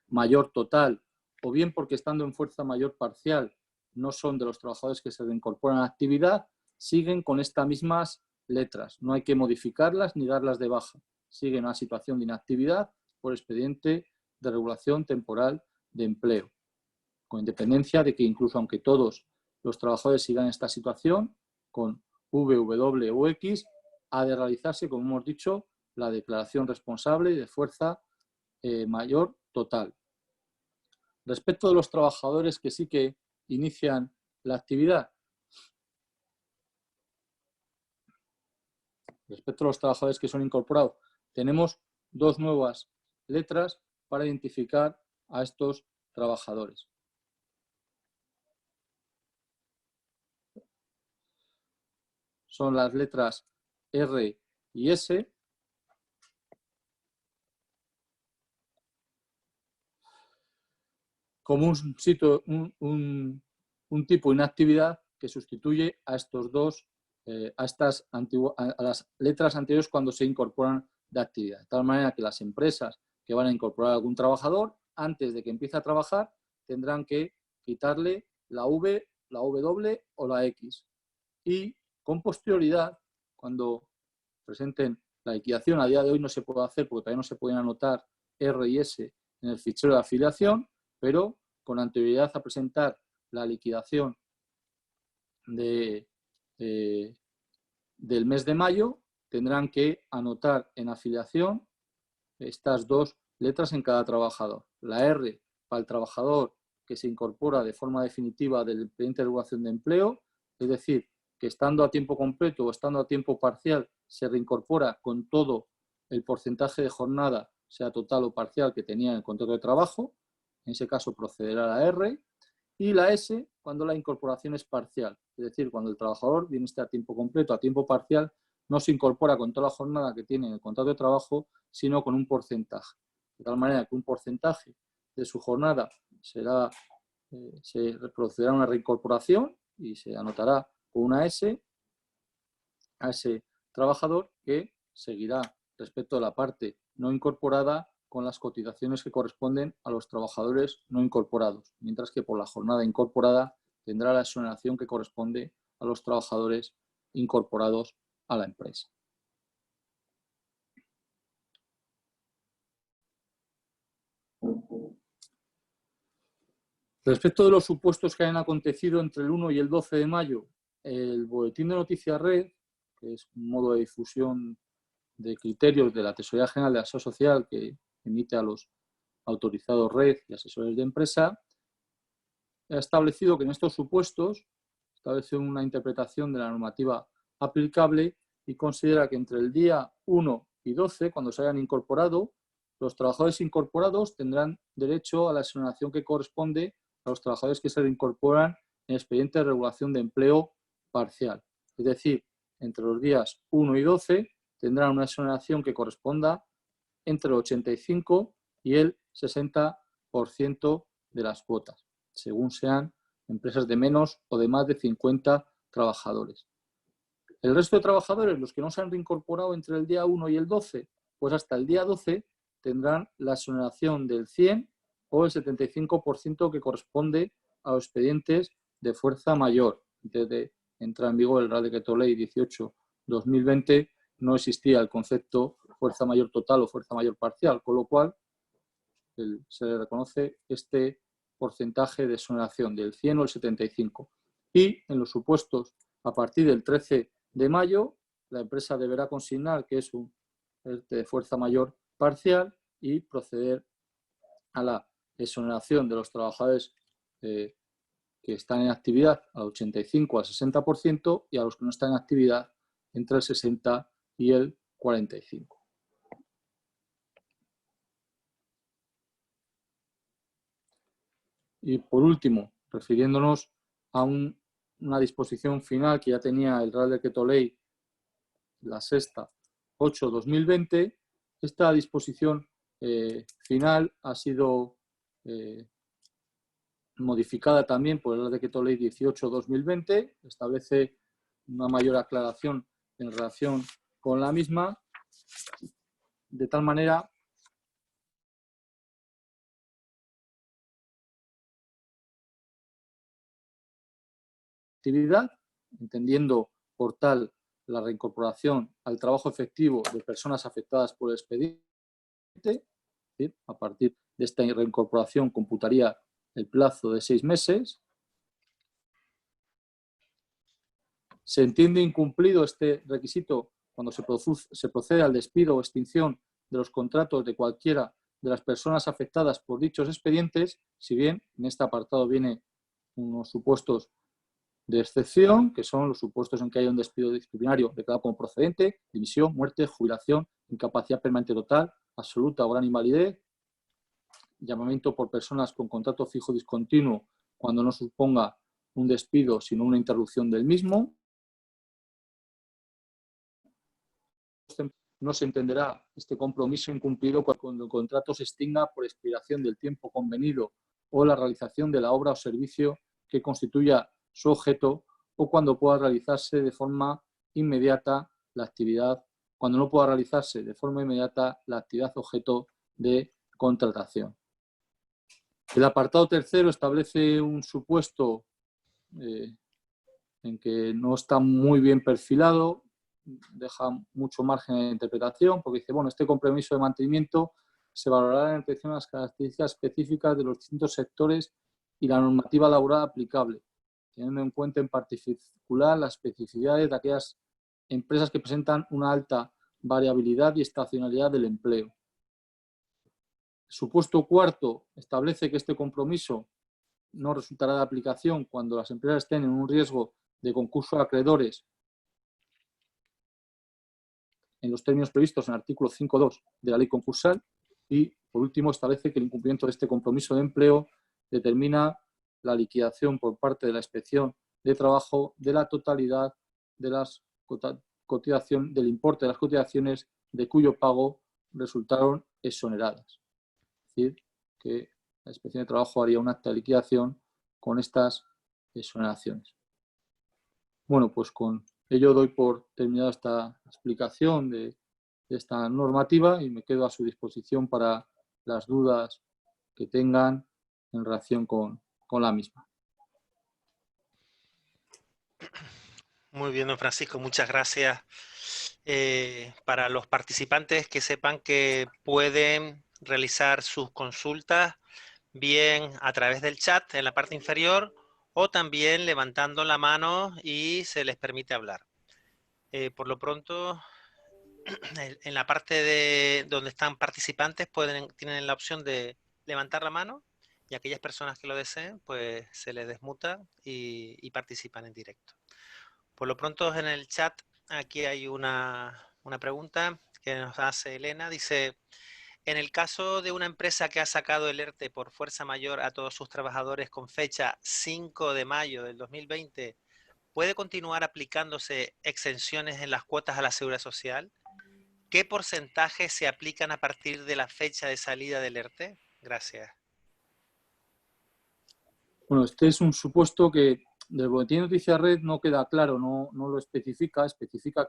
mayor total o bien porque estando en fuerza mayor parcial no son de los trabajadores que se reincorporan a la actividad, siguen con estas mismas letras. No hay que modificarlas ni darlas de baja. Siguen una situación de inactividad por expediente de regulación temporal de empleo. Con independencia de que incluso aunque todos los trabajadores sigan en esta situación, con V, W o X, ha de realizarse, como hemos dicho, la declaración responsable de fuerza mayor total. Respecto de los trabajadores que sí que inician la actividad, respecto a los trabajadores que son incorporados, tenemos dos nuevas letras para identificar a estos trabajadores. Son las letras R y S. Como un tipo de inactividad que sustituye a estos dos, a las letras anteriores cuando se incorporan de actividad. De tal manera que las empresas que van a incorporar a algún trabajador, antes de que empiece a trabajar, tendrán que quitarle la V, la W o la X. Y con posterioridad, cuando presenten la liquidación, a día de hoy no se puede hacer porque todavía no se pueden anotar R y S en el fichero de afiliación, pero con anterioridad a presentar la liquidación del mes de mayo, tendrán que anotar en afiliación estas dos letras en cada trabajador. La R para el trabajador que se incorpora de forma definitiva del expediente de regulación de empleo, es decir, que estando a tiempo completo o estando a tiempo parcial se reincorpora con todo el porcentaje de jornada, sea total o parcial, que tenía en el contrato de trabajo. En ese caso procederá la R. Y la S cuando la incorporación es parcial, es decir, cuando el trabajador, bien esté a tiempo completo, a tiempo parcial, no se incorpora con toda la jornada que tiene en el contrato de trabajo, sino con un porcentaje. De tal manera que un porcentaje de su jornada se procederá a una reincorporación y se anotará con una S a ese trabajador, que seguirá respecto a la parte no incorporada con las cotizaciones que corresponden a los trabajadores no incorporados, mientras que por la jornada incorporada tendrá la exoneración que corresponde a los trabajadores incorporados a la empresa. Respecto de los supuestos que hayan acontecido entre el 1 y el 12 de mayo, el Boletín de Noticias Red, que es un modo de difusión de criterios de la Tesorería General de la Seguridad Social que emite a los autorizados red y asesores de empresa, ha establecido que en estos supuestos establece una interpretación de la normativa aplicable y considera que entre el día 1 y 12, cuando se hayan incorporado, los trabajadores incorporados tendrán derecho a la exoneración que corresponde a los trabajadores que se reincorporan en expediente de regulación de empleo parcial. Es decir, entre los días 1 y 12 tendrán una exoneración que corresponda entre el 85 y el 60% de las cuotas, según sean empresas de menos o de más de 50 trabajadores. El resto de trabajadores, los que no se han reincorporado entre el día 1 y el 12, pues hasta el día 12 tendrán la exoneración del 100 o el 75% que corresponde a los expedientes de fuerza mayor. Desde entrar en vigor el Real Decreto Ley 18/2020 no existía el concepto fuerza mayor total o fuerza mayor parcial, con lo cual se le reconoce este porcentaje de exoneración del 100 o el 75. Y en los supuestos a partir del 13 de mayo, la empresa deberá consignar que es de fuerza mayor parcial y proceder a la exoneración de los trabajadores que están en actividad al 85 al 60% y a los que no están en actividad entre el 60 y el 45. Y por último, refiriéndonos a una disposición final que ya tenía el Real Decreto Ley, la sexta 8/2020, esta disposición final ha sido modificada también por el Real Decreto Ley 18/2020, establece una mayor aclaración en relación con la misma, de tal manera actividad, entendiendo por tal la reincorporación al trabajo efectivo de personas afectadas por el expediente. A partir de esta reincorporación computaría el plazo de 6 meses. Se entiende incumplido este requisito cuando se procede al despido o extinción de los contratos de cualquiera de las personas afectadas por dichos expedientes, si bien en este apartado viene unos supuestos de excepción, que son los supuestos en que haya un despido disciplinario declarado como procedente, dimisión, muerte, jubilación, incapacidad permanente total, absoluta o gran invalidez, llamamiento por personas con contrato fijo discontinuo cuando no suponga un despido sino una interrupción del mismo. No se entenderá este compromiso incumplido cuando el contrato se extinga por expiración del tiempo convenido o la realización de la obra o servicio que constituya su objeto, o cuando pueda realizarse de forma inmediata la actividad, cuando no pueda realizarse de forma inmediata la actividad objeto de contratación. El apartado tercero establece un supuesto en que no está muy bien perfilado, deja mucho margen de interpretación, porque dice, bueno, este compromiso de mantenimiento se valorará en relación a las características específicas de los distintos sectores y la normativa laboral aplicable, teniendo en cuenta en particular las especificidades de aquellas empresas que presentan una alta variabilidad y estacionalidad del empleo. El supuesto cuarto establece que este compromiso no resultará de aplicación cuando las empresas estén en un riesgo de concurso de acreedores en los términos previstos en el artículo 5.2 de la ley concursal, y por último establece que el incumplimiento de este compromiso de empleo determina la liquidación por parte de la Inspección de Trabajo de la totalidad de las cotizaciones, del importe de las cotizaciones de cuyo pago resultaron exoneradas. Es decir, que la Inspección de Trabajo haría un acta de liquidación con estas exoneraciones. Bueno, pues con ello doy por terminada esta explicación de esta normativa y me quedo a su disposición para las dudas que tengan en relación con la misma. Muy bien, don Francisco, muchas gracias. Para los participantes, que sepan que pueden realizar sus consultas bien a través del chat en la parte inferior o también levantando la mano y se les permite hablar. Por lo pronto, en la parte de donde están participantes tienen la opción de levantar la mano, y aquellas personas que lo deseen, pues se les desmuta y participan en directo. Por lo pronto, en el chat aquí hay una pregunta que nos hace Elena. Dice, en el caso de una empresa que ha sacado el ERTE por fuerza mayor a todos sus trabajadores con fecha 5 de mayo del 2020, ¿puede continuar aplicándose exenciones en las cuotas a la Seguridad Social? ¿Qué porcentaje se aplican a partir de la fecha de salida del ERTE? Gracias. Bueno, este es un supuesto que del boletín de noticias red no queda claro, no lo especifica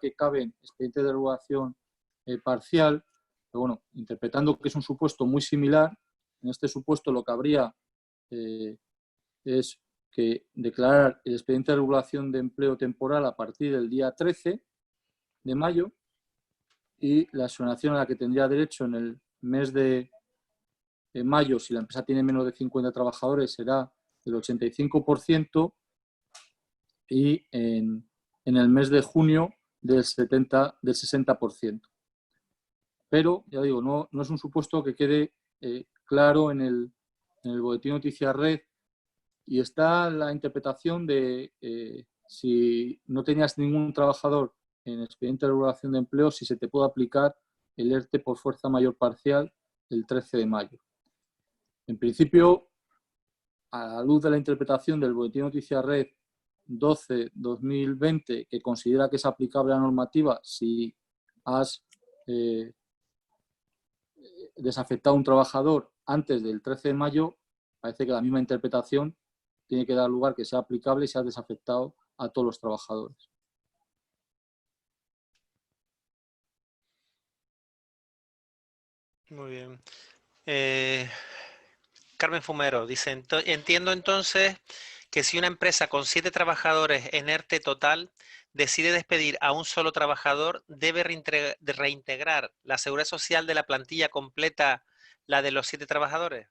que caben expedientes de regulación parcial, pero bueno, interpretando que es un supuesto muy similar, en este supuesto lo que habría es que declarar el expediente de regulación de empleo temporal a partir del día 13 de mayo, y la exoneración a la que tendría derecho en el mes de mayo, si la empresa tiene menos de 50 trabajadores, será del 85%, y en el mes de junio del 60%. Pero, ya digo, no es un supuesto que quede claro en el boletín de noticias red, y está la interpretación de si no tenías ningún trabajador en expediente de regulación de empleo, si se te puede aplicar el ERTE por fuerza mayor parcial el 13 de mayo. En principio, a la luz de la interpretación del boletín de noticias red 12/2020, que considera que es aplicable la normativa si has desafectado a un trabajador antes del 13 de mayo, parece que la misma interpretación tiene que dar lugar que sea aplicable si has desafectado a todos los trabajadores. Muy bien. Carmen Fumero dice, entiendo entonces que si una empresa con 7 trabajadores en ERTE total decide despedir a un solo trabajador, debe reintegrar la seguridad social de la plantilla completa, la de los 7 trabajadores.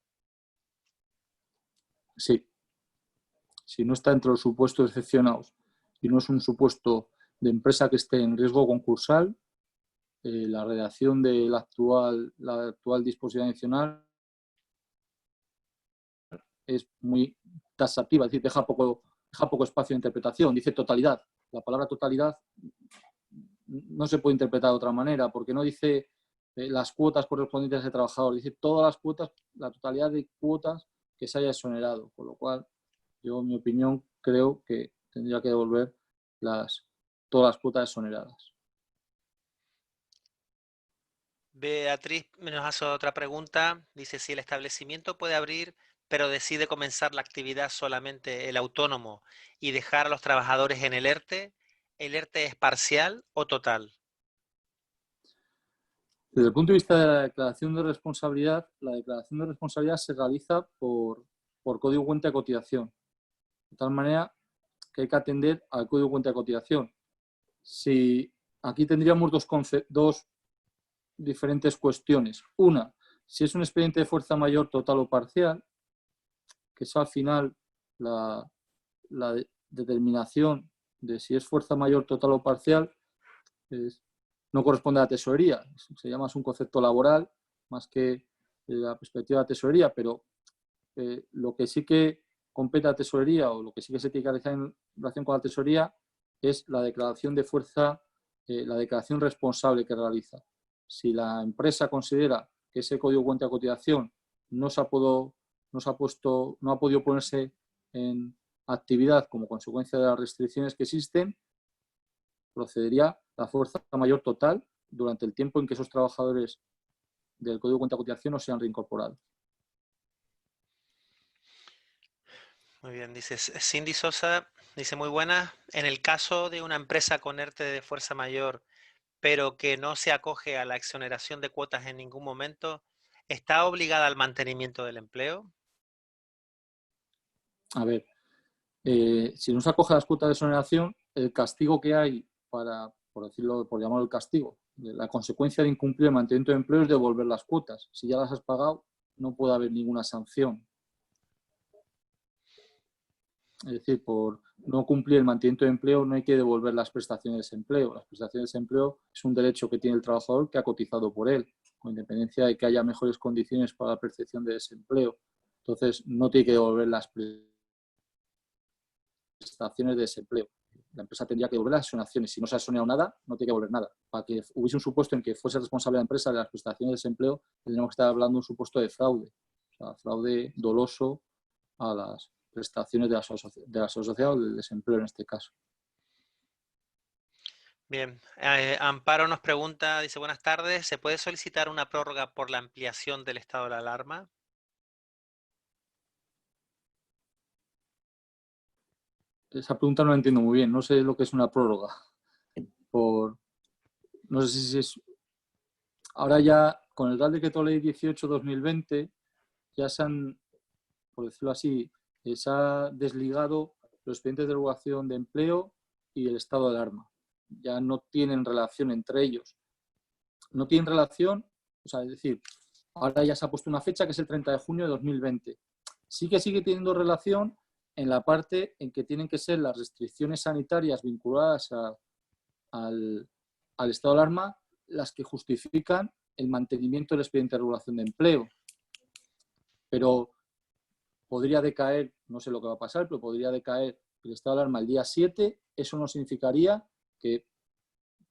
Sí. Si no está entre los supuestos excepcionados y no es un supuesto de empresa que esté en riesgo concursal, la redacción de la actual disposición adicional es muy taxativa, es decir, deja poco deja poco espacio de interpretación. Dice totalidad. La palabra totalidad no se puede interpretar de otra manera, porque no dice las cuotas correspondientes al trabajador, dice todas las cuotas, la totalidad de cuotas que se haya exonerado, con lo cual yo, en mi opinión, creo que tendría que devolver todas las cuotas exoneradas. Beatriz nos hace otra pregunta. Dice, si el establecimiento puede abrir, pero decide comenzar la actividad solamente el autónomo y dejar a los trabajadores en el ERTE es parcial o total? Desde el punto de vista de la declaración de responsabilidad, la declaración de responsabilidad se realiza por código cuenta de cotización. De tal manera que hay que atender al código cuenta de cotización. Si aquí tendríamos dos diferentes cuestiones. Una, si es un expediente de fuerza mayor total o parcial, que es al final la determinación de si es fuerza mayor total o parcial, no corresponde a la tesorería. Se llama un concepto laboral más que la perspectiva de la tesorería, pero lo que sí que compete a la tesorería o lo que sí que se tiene que realizar en relación con la tesorería es la declaración de fuerza, la declaración responsable que realiza. Si la empresa considera que ese código cuenta de cotización no ha podido ponerse en actividad como consecuencia de las restricciones que existen, procedería la fuerza mayor total durante el tiempo en que esos trabajadores del código cuenta de cotización no sean reincorporados. Muy bien, dice Cindy Sosa, dice muy buena. En el caso de una empresa con ERTE de fuerza mayor, pero que no se acoge a la exoneración de cuotas en ningún momento, ¿está obligada al mantenimiento del empleo? A ver, si no se acoge a las cuotas de exoneración, el castigo que hay por llamarlo el castigo, la consecuencia de incumplir el mantenimiento de empleo es devolver las cuotas. Si ya las has pagado, no puede haber ninguna sanción. Es decir, por no cumplir el mantenimiento de empleo no hay que devolver las prestaciones de desempleo. Las prestaciones de desempleo es un derecho que tiene el trabajador que ha cotizado por él, con independencia de que haya mejores condiciones para la percepción de desempleo. Entonces, no tiene que devolver las prestaciones de desempleo. La empresa tendría que devolver las exoneraciones. Si no se ha exonerado nada, no tiene que devolver nada. Para que hubiese un supuesto en que fuese responsable la empresa de las prestaciones de desempleo, tendríamos que estar hablando de un supuesto de fraude. O sea, fraude doloso a las prestaciones de la sociedad o del desempleo en este caso. Bien, Amparo nos pregunta, dice, buenas tardes, ¿se puede solicitar una prórroga por la ampliación del estado de alarma? Esa pregunta no la entiendo muy bien, no sé lo que es una prórroga. No sé si es... Ahora ya, con el Real Decreto Ley 18/2020, ya se han, por decirlo así, se ha desligado los expedientes de regulación de empleo y el estado de alarma. Ya no tienen relación entre ellos. No tienen relación, o sea, es decir, ahora ya se ha puesto una fecha que es el 30 de junio de 2020. Sí que sigue teniendo relación en la parte en que tienen que ser las restricciones sanitarias vinculadas al estado de alarma las que justifican el mantenimiento del expediente de regulación de empleo. Pero podría decaer, no sé lo que va a pasar, pero podría decaer el estado de alarma el día 7, eso no significaría que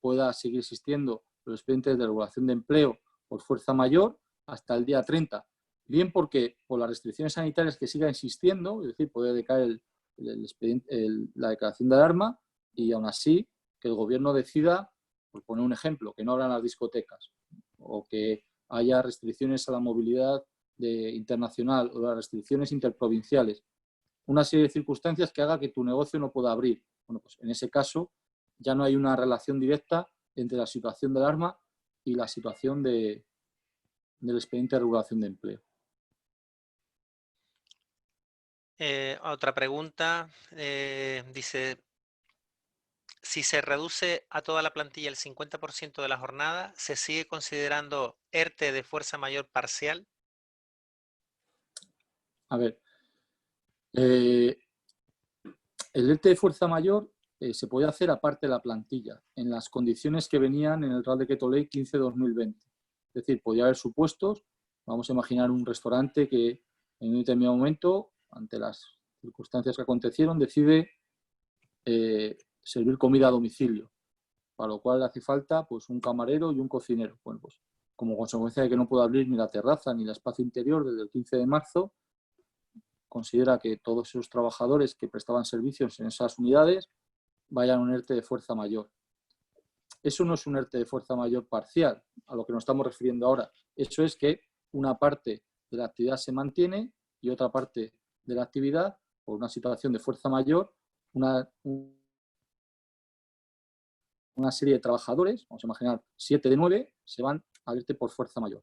pueda seguir existiendo los expedientes de regulación de empleo por fuerza mayor hasta el día 30. Bien porque por las restricciones sanitarias que siga existiendo, es decir, puede decaer la declaración de alarma y aún así que el gobierno decida, por poner un ejemplo, que no abran las discotecas o que haya restricciones a la movilidad internacional o las restricciones interprovinciales. Una serie de circunstancias que haga que tu negocio no pueda abrir. Bueno, pues en ese caso ya no hay una relación directa entre la situación de alarma y la situación del expediente de regulación de empleo. Otra pregunta, dice, si se reduce a toda la plantilla el 50% de la jornada, ¿se sigue considerando ERTE de fuerza mayor parcial? A ver, el ERTE de fuerza mayor se puede hacer aparte de la plantilla, en las condiciones que venían en el Real Decreto Ley 15/2020. Es decir, podía haber supuestos, vamos a imaginar un restaurante que en un determinado momento, ante las circunstancias que acontecieron, decide servir comida a domicilio, para lo cual hace falta pues, un camarero y un cocinero. Bueno, pues, como consecuencia de que no puede abrir ni la terraza ni el espacio interior desde el 15 de marzo, considera que todos esos trabajadores que prestaban servicios en esas unidades vayan a un ERTE de fuerza mayor. Eso no es un ERTE de fuerza mayor parcial, a lo que nos estamos refiriendo ahora. Eso es que una parte de la actividad se mantiene y otra parte de la actividad, por una situación de fuerza mayor, una serie de trabajadores, vamos a imaginar 7 de 9, se van al ERTE por fuerza mayor.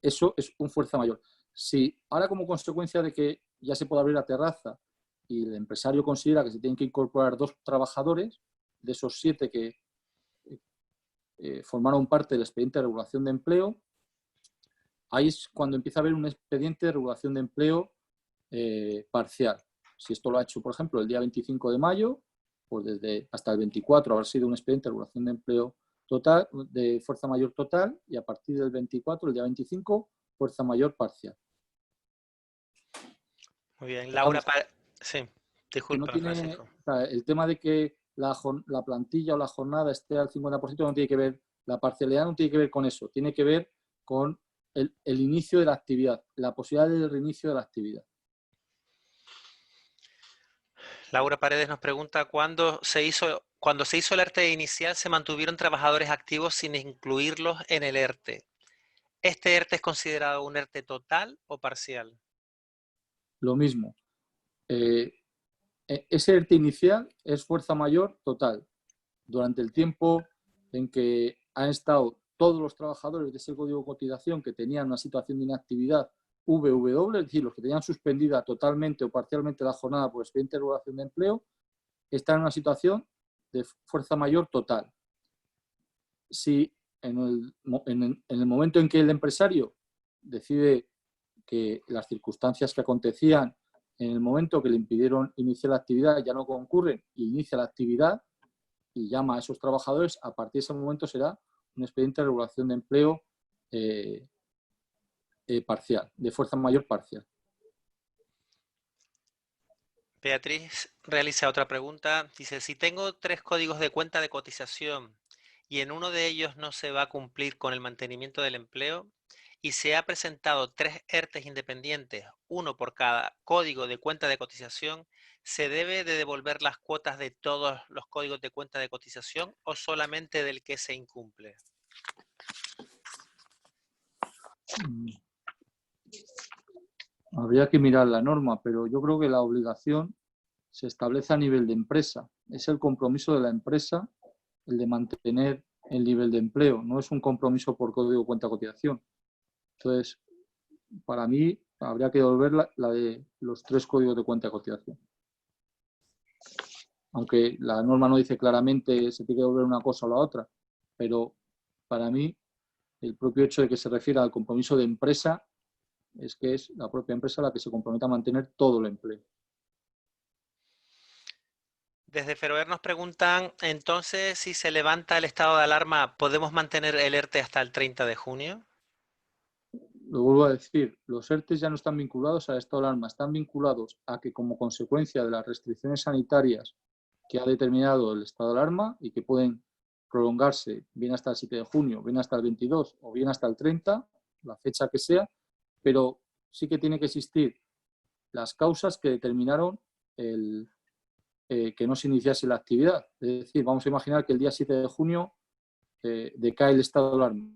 Eso es un fuerza mayor. Si ahora, como consecuencia de que ya se puede abrir la terraza y el empresario considera que se tienen que incorporar 2 trabajadores, de esos 7 que formaron parte del expediente de regulación de empleo, ahí es cuando empieza a haber un expediente de regulación de empleo parcial. Si esto lo ha hecho, por ejemplo, el día 25 de mayo, pues desde hasta el 24 habrá sido un expediente de regulación de empleo total, de fuerza mayor total, y a partir del 24, el día 25, fuerza mayor parcial. Muy bien, Laura, sí, Que no disculpa, tiene, Francisco. o sea, el tema de que la plantilla o la jornada esté al 50% no tiene que ver, la parcialidad no tiene que ver con eso, tiene que ver con el inicio de la actividad, la posibilidad del reinicio de la actividad. Laura Paredes nos pregunta, cuando se hizo el ERTE inicial, se mantuvieron trabajadores activos sin incluirlos en el ERTE. ¿Este ERTE es considerado un ERTE total o parcial? Lo mismo. Ese ERTE inicial es fuerza mayor total. Durante el tiempo en que han estado todos los trabajadores de ese código de cotización que tenían una situación de inactividad VW, es decir, los que tenían suspendida totalmente o parcialmente la jornada por expediente de regulación de empleo, están en una situación de fuerza mayor total. Si en el momento en que el empresario decide que las circunstancias que acontecían en el momento que le impidieron iniciar la actividad ya no concurren y inicia la actividad y llama a esos trabajadores, a partir de ese momento será un expediente de regulación de empleo parcial, de fuerza mayor parcial. Beatriz realiza otra pregunta. Dice, si tengo 3 códigos de cuenta de cotización y en uno de ellos no se va a cumplir con el mantenimiento del empleo y se ha presentado 3 ERTEs independientes, uno por cada código de cuenta de cotización, ¿se debe de devolver las cuotas de todos los códigos de cuenta de cotización o solamente del que se incumple? Habría que mirar la norma, pero yo creo que la obligación se establece a nivel de empresa. Es el compromiso de la empresa el de mantener el nivel de empleo. No es un compromiso por código de cuenta de cotización. Entonces, para mí, habría que devolver la de los 3 códigos de cuenta de cotización. Aunque la norma no dice claramente se tiene que devolver una cosa o la otra, pero para mí el propio hecho de que se refiera al compromiso de empresa es que es la propia empresa la que se compromete a mantener todo el empleo. Desde Feroer nos preguntan, entonces, si se levanta el estado de alarma, ¿podemos mantener el ERTE hasta el 30 de junio? Lo vuelvo a decir, los ERTEs ya no están vinculados al estado de alarma, están vinculados a que como consecuencia de las restricciones sanitarias que ha determinado el estado de alarma y que pueden prolongarse bien hasta el 7 de junio, bien hasta el 22 o bien hasta el 30, la fecha que sea, pero sí que tiene que existir las causas que determinaron que no se iniciase la actividad. Es decir, vamos a imaginar que el día 7 de junio decae el estado de alarma.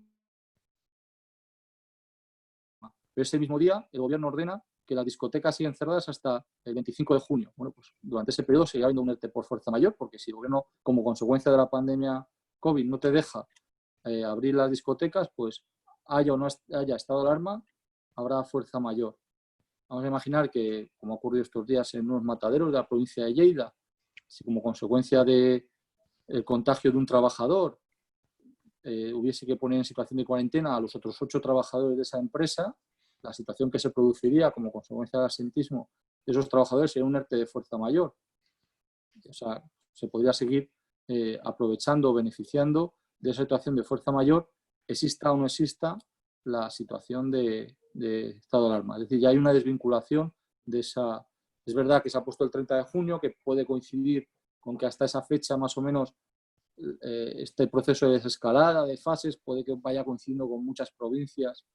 Pero ese mismo día el gobierno ordena que las discotecas siguen cerradas hasta el 25 de junio. Bueno, pues durante ese periodo seguirá habiendo un ERTE por fuerza mayor, porque si el gobierno, como consecuencia de la pandemia COVID, no te deja abrir las discotecas, pues haya o no haya estado de alarma, habrá fuerza mayor. Vamos a imaginar que, como ha ocurrido estos días en unos mataderos de la provincia de Lleida, si como consecuencia del contagio de un trabajador hubiese que poner en situación de cuarentena a los otros 8 trabajadores de esa empresa, la situación que se produciría como consecuencia del absentismo de esos trabajadores sería un ERTE de fuerza mayor. O sea, se podría seguir aprovechando o beneficiando de esa situación de fuerza mayor, exista o no exista la situación de estado de alarma. Es decir, ya hay una desvinculación de esa Es verdad que se ha puesto el 30 de junio, que puede coincidir con que hasta esa fecha más o menos este proceso de desescalada, de fases, puede que vaya coincidiendo con muchas provincias.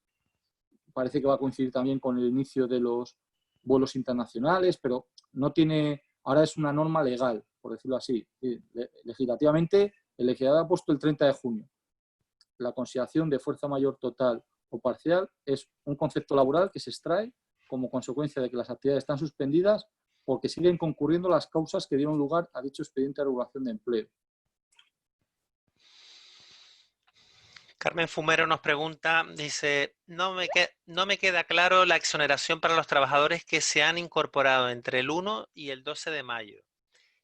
Parece que va a coincidir también con el inicio de los vuelos internacionales, pero no tiene, ahora es una norma legal, por decirlo así. Legislativamente, el legislador ha puesto el 30 de junio. La consideración de fuerza mayor total o parcial es un concepto laboral que se extrae como consecuencia de que las actividades están suspendidas porque siguen concurriendo las causas que dieron lugar a dicho expediente de regulación de empleo. Carmen Fumero nos pregunta, dice, no me queda claro la exoneración para los trabajadores que se han incorporado entre el 1 y el 12 de mayo.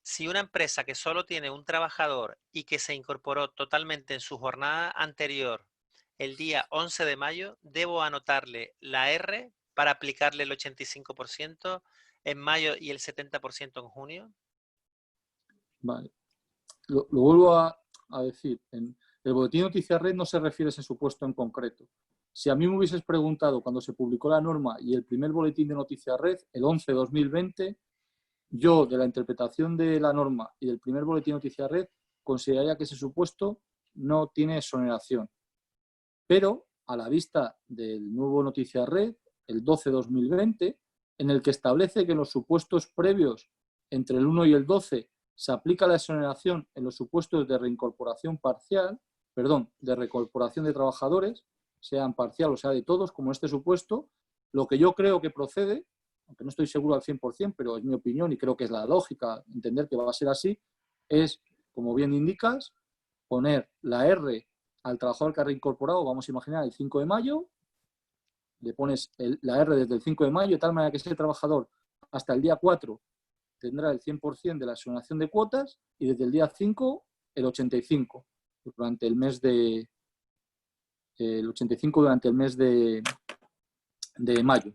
Si una empresa que solo tiene un trabajador y que se incorporó totalmente en su jornada anterior el día 11 de mayo, ¿debo anotarle la R para aplicarle el 85% en mayo y el 70% en junio? Vale. Lo vuelvo a decir. El boletín de Noticias Red no se refiere a ese supuesto en concreto. Si a mí me hubieses preguntado cuando se publicó la norma y el primer boletín de Noticias Red, el 11 de 2020, yo, de la interpretación de la norma y del primer boletín de Noticias Red, consideraría que ese supuesto no tiene exoneración. Pero, a la vista del nuevo Noticias Red, el 12 de 2020, en el que establece que en los supuestos previos entre el 1 y el 12 se aplica la exoneración en los supuestos de reincorporación parcial, de reincorporación de trabajadores, sean parcial o sea de todos, como este supuesto, lo que yo creo que procede, aunque no estoy seguro al 100%, pero es mi opinión y creo que es la lógica entender que va a ser así, es, como bien indicas, poner la R al trabajador que ha reincorporado, vamos a imaginar el 5 de mayo, le pones la R desde el 5 de mayo, de tal manera que ese trabajador hasta el día 4 tendrá el 100% de la exoneración de cuotas y desde el día 5 el 85% durante el mes de mayo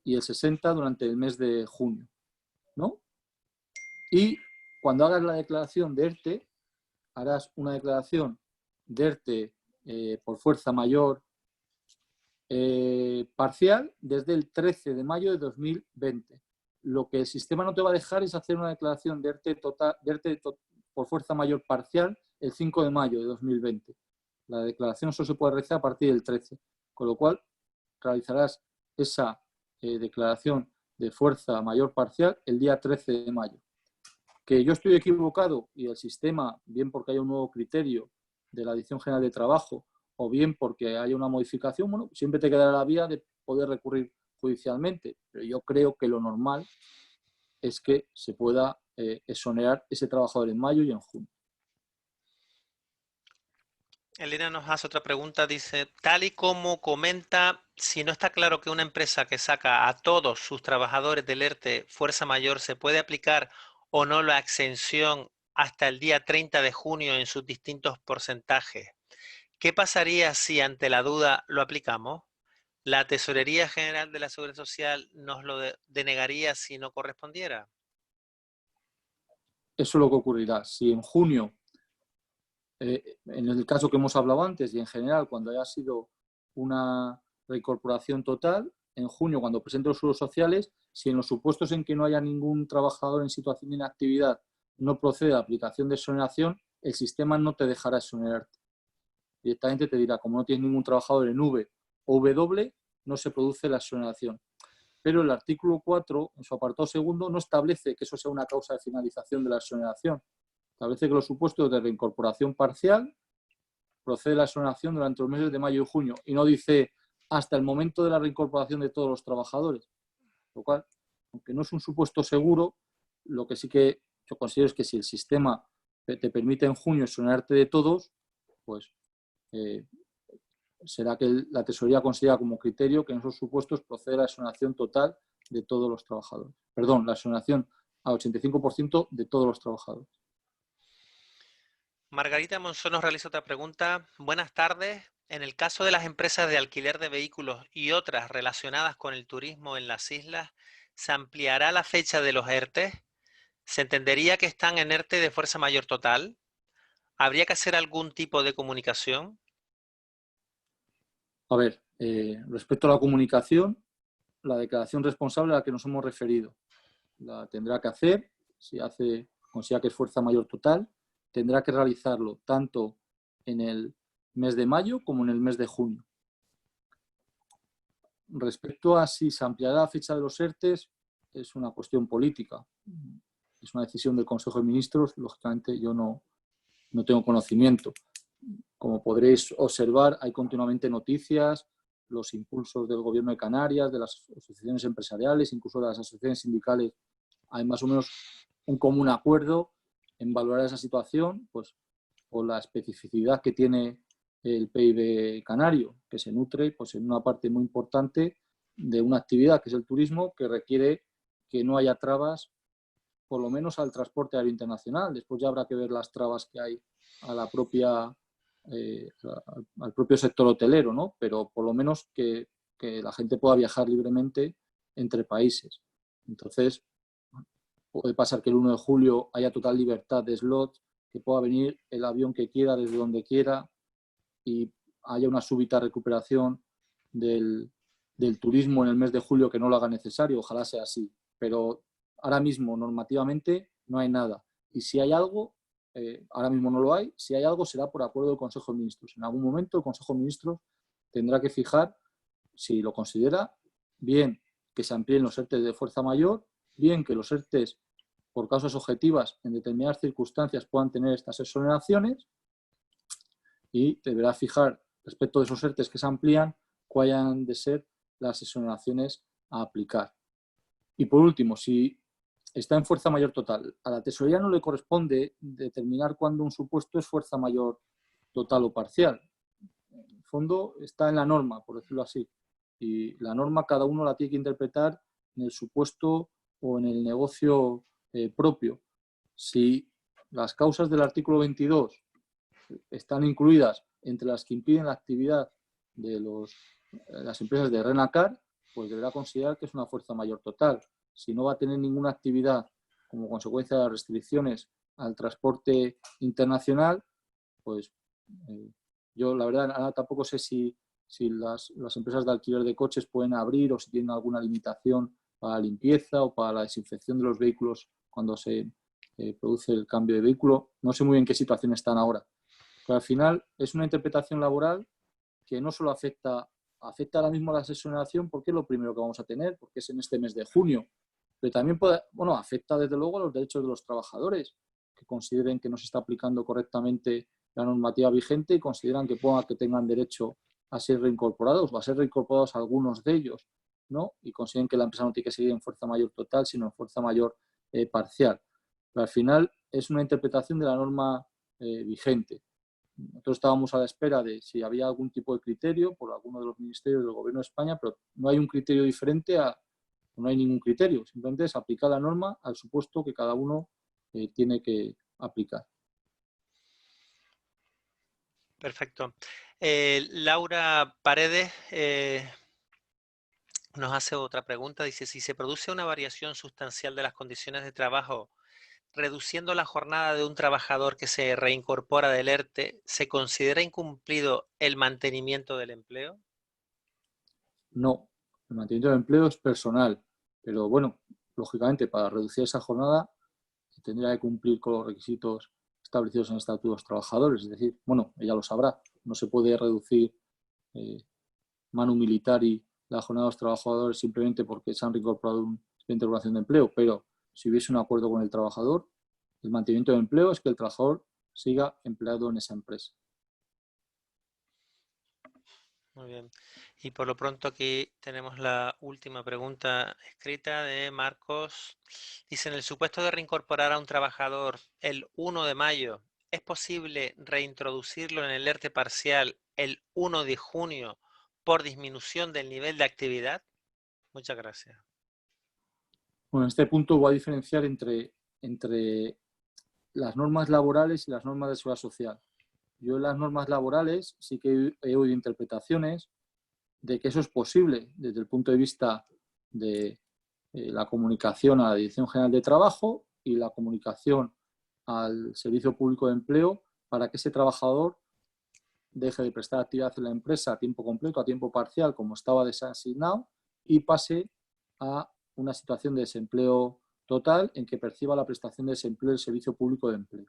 y el 60% durante el mes de junio, ¿no? Y cuando hagas la declaración de ERTE, harás una declaración de ERTE por fuerza mayor parcial desde el 13 de mayo de 2020. Lo que el sistema no te va a dejar es hacer una declaración de ERTE por fuerza mayor parcial el 5 de mayo de 2020. La declaración solo se puede realizar a partir del 13, con lo cual realizarás esa declaración de fuerza mayor parcial el día 13 de mayo. Que yo estoy equivocado y el sistema, bien porque haya un nuevo criterio de la Dirección General de Trabajo o bien porque haya una modificación, bueno, siempre te quedará la vía de poder recurrir judicialmente, pero yo creo que lo normal es que se pueda exonerar ese trabajador en mayo y en junio. Elena nos hace otra pregunta, dice, tal y como comenta, si no está claro que una empresa que saca a todos sus trabajadores del ERTE fuerza mayor se puede aplicar o no la exención hasta el día 30 de junio en sus distintos porcentajes, ¿qué pasaría si ante la duda lo aplicamos? ¿La Tesorería General de la Seguridad Social nos lo denegaría si no correspondiera? Eso es lo que ocurrirá. Si en junio, en el caso que hemos hablado antes y en general cuando haya sido una reincorporación total, en junio cuando presente los seguros sociales, si en los supuestos en que no haya ningún trabajador en situación de inactividad no procede la aplicación de exoneración, el sistema no te dejará exonerarte. Directamente te dirá, como no tienes ningún trabajador en V o W, no se produce la exoneración. Pero el artículo 4, en su apartado segundo, no establece que eso sea una causa de finalización de la exoneración. Establece que los supuestos de reincorporación parcial procede la exoneración durante los meses de mayo y junio y no dice hasta el momento de la reincorporación de todos los trabajadores. Lo cual, aunque no es un supuesto seguro, lo que sí que yo considero es que si el sistema te permite en junio exonerarte de todos, pues será que la tesorería considera como criterio que en esos supuestos procede la exoneración total de todos los trabajadores. Perdón, la exoneración al 85% de todos los trabajadores. Margarita Monzón nos realiza otra pregunta. Buenas tardes. En el caso de las empresas de alquiler de vehículos y otras relacionadas con el turismo en las islas, ¿se ampliará la fecha de los ERTE? ¿Se entendería que están en ERTE de fuerza mayor total? ¿Habría que hacer algún tipo de comunicación? A ver, respecto a la comunicación, la declaración responsable a la que nos hemos referido. la tendrá que hacer, si considera que es fuerza mayor total, tendrá que realizarlo tanto en el mes de mayo como en el mes de junio. Respecto a si se ampliará la fecha de los ERTEs, es una cuestión política. Es una decisión del Consejo de Ministros, lógicamente yo no tengo conocimiento. Como podréis observar, hay continuamente noticias, los impulsos del Gobierno de Canarias, de las asociaciones empresariales, incluso de las asociaciones sindicales. Hay más o menos un común acuerdo en valorar esa situación, pues por la especificidad que tiene el PIB canario, que se nutre pues, en una parte muy importante de una actividad que es el turismo, que requiere que no haya trabas, por lo menos al transporte aéreo internacional. Después ya habrá que ver las trabas que hay a la propia, al propio sector hotelero, ¿no? Pero por lo menos que la gente pueda viajar libremente entre países. Entonces, puede pasar que el 1 de julio haya total libertad de slots, que pueda venir el avión que quiera, desde donde quiera, y haya una súbita recuperación del turismo en el mes de julio que no lo haga necesario. Ojalá sea así. Pero ahora mismo, normativamente, no hay nada. Y si hay algo, ahora mismo no lo hay, si hay algo será por acuerdo del Consejo de Ministros. En algún momento el Consejo de Ministros tendrá que fijar, si lo considera, bien que se amplíen los ERTEs de fuerza mayor, bien que los ERTEs por causas objetivas en determinadas circunstancias puedan tener estas exoneraciones, y deberá fijar respecto de esos ERTEs que se amplían cuáles han de ser las exoneraciones a aplicar. Y por último, si está en fuerza mayor total, a la tesorería no le corresponde determinar cuándo un supuesto es fuerza mayor total o parcial. En el fondo está en la norma, por decirlo así. Y la norma cada uno la tiene que interpretar en el supuesto o en el negocio propio. Si las causas del artículo 22 están incluidas entre las que impiden la actividad de las empresas de Renacar, pues deberá considerar que es una fuerza mayor total. Si no va a tener ninguna actividad como consecuencia de las restricciones al transporte internacional, pues yo la verdad ahora tampoco sé si las empresas de alquiler de coches pueden abrir o si tienen alguna limitación para la limpieza o para la desinfección de los vehículos cuando se produce el cambio de vehículo. No sé muy bien qué situación están ahora. Pero al final es una interpretación laboral que no solo afecta ahora mismo a la exoneración porque es lo primero que vamos a tener, porque es en este mes de junio, pero también afecta desde luego a los derechos de los trabajadores que consideren que no se está aplicando correctamente la normativa vigente y consideran que tengan derecho a ser reincorporados o a ser reincorporados algunos de ellos, ¿no? Y consideren que la empresa no tiene que seguir en fuerza mayor total, sino en fuerza mayor parcial. Pero al final es una interpretación de la norma vigente. Nosotros estábamos a la espera de si había algún tipo de criterio por alguno de los ministerios del Gobierno de España, pero no hay un criterio diferente, no hay ningún criterio. Simplemente es aplicar la norma al supuesto que cada uno tiene que aplicar. Perfecto. Laura Paredes nos hace otra pregunta. Dice, si se produce una variación sustancial de las condiciones de trabajo, reduciendo la jornada de un trabajador que se reincorpora del ERTE, ¿se considera incumplido el mantenimiento del empleo? No, el mantenimiento del empleo es personal, pero bueno, lógicamente para reducir esa jornada se tendría que cumplir con los requisitos establecidos en el Estatuto de los Trabajadores, es decir, bueno, ella lo sabrá, no se puede reducir manu militari la jornada de los trabajadores simplemente porque se han reincorporado un expediente de regulación de empleo, pero si hubiese un acuerdo con el trabajador, el mantenimiento del empleo es que el trabajador siga empleado en esa empresa. Muy bien. Y por lo pronto aquí tenemos la última pregunta escrita de Marcos. Dice, en el supuesto de reincorporar a un trabajador el 1 de mayo, ¿es posible reintroducirlo en el ERTE parcial el 1 de junio por disminución del nivel de actividad? Muchas gracias. Bueno, en este punto voy a diferenciar entre las normas laborales y las normas de seguridad social. Yo en las normas laborales sí que he oído interpretaciones de que eso es posible desde el punto de vista de la comunicación a la Dirección General de Trabajo y la comunicación al Servicio Público de Empleo para que ese trabajador deje de prestar actividad en la empresa a tiempo completo, a tiempo parcial, como estaba desasignado, y pase a una situación de desempleo total en que perciba la prestación de desempleo del servicio público de empleo.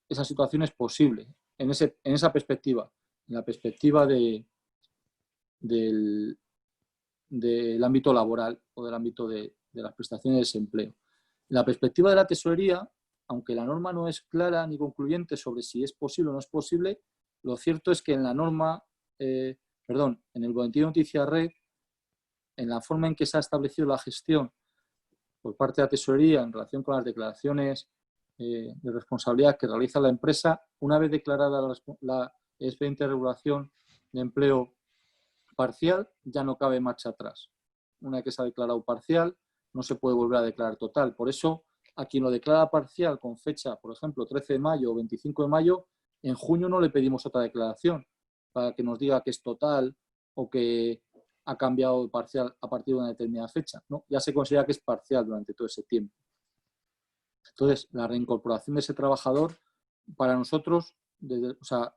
Esa situación es posible en esa perspectiva, en la perspectiva del ámbito laboral o del ámbito de las prestaciones de desempleo. En la perspectiva de la tesorería, aunque la norma no es clara ni concluyente sobre si es posible o no es posible, lo cierto es que en la norma, en el Boletín de Noticias Red, en la forma en que se ha establecido la gestión por parte de la tesorería en relación con las declaraciones de responsabilidad que realiza la empresa, una vez declarada la expediente de regulación de empleo parcial, ya no cabe marcha atrás. Una vez que se ha declarado parcial, no se puede volver a declarar total. Por eso, a quien lo declara parcial con fecha, por ejemplo, 13 de mayo o 25 de mayo, en junio no le pedimos otra declaración para que nos diga que es total o que ha cambiado de parcial a partir de una determinada fecha, ¿no? Ya se considera que es parcial durante todo ese tiempo. Entonces, la reincorporación de ese trabajador, para nosotros,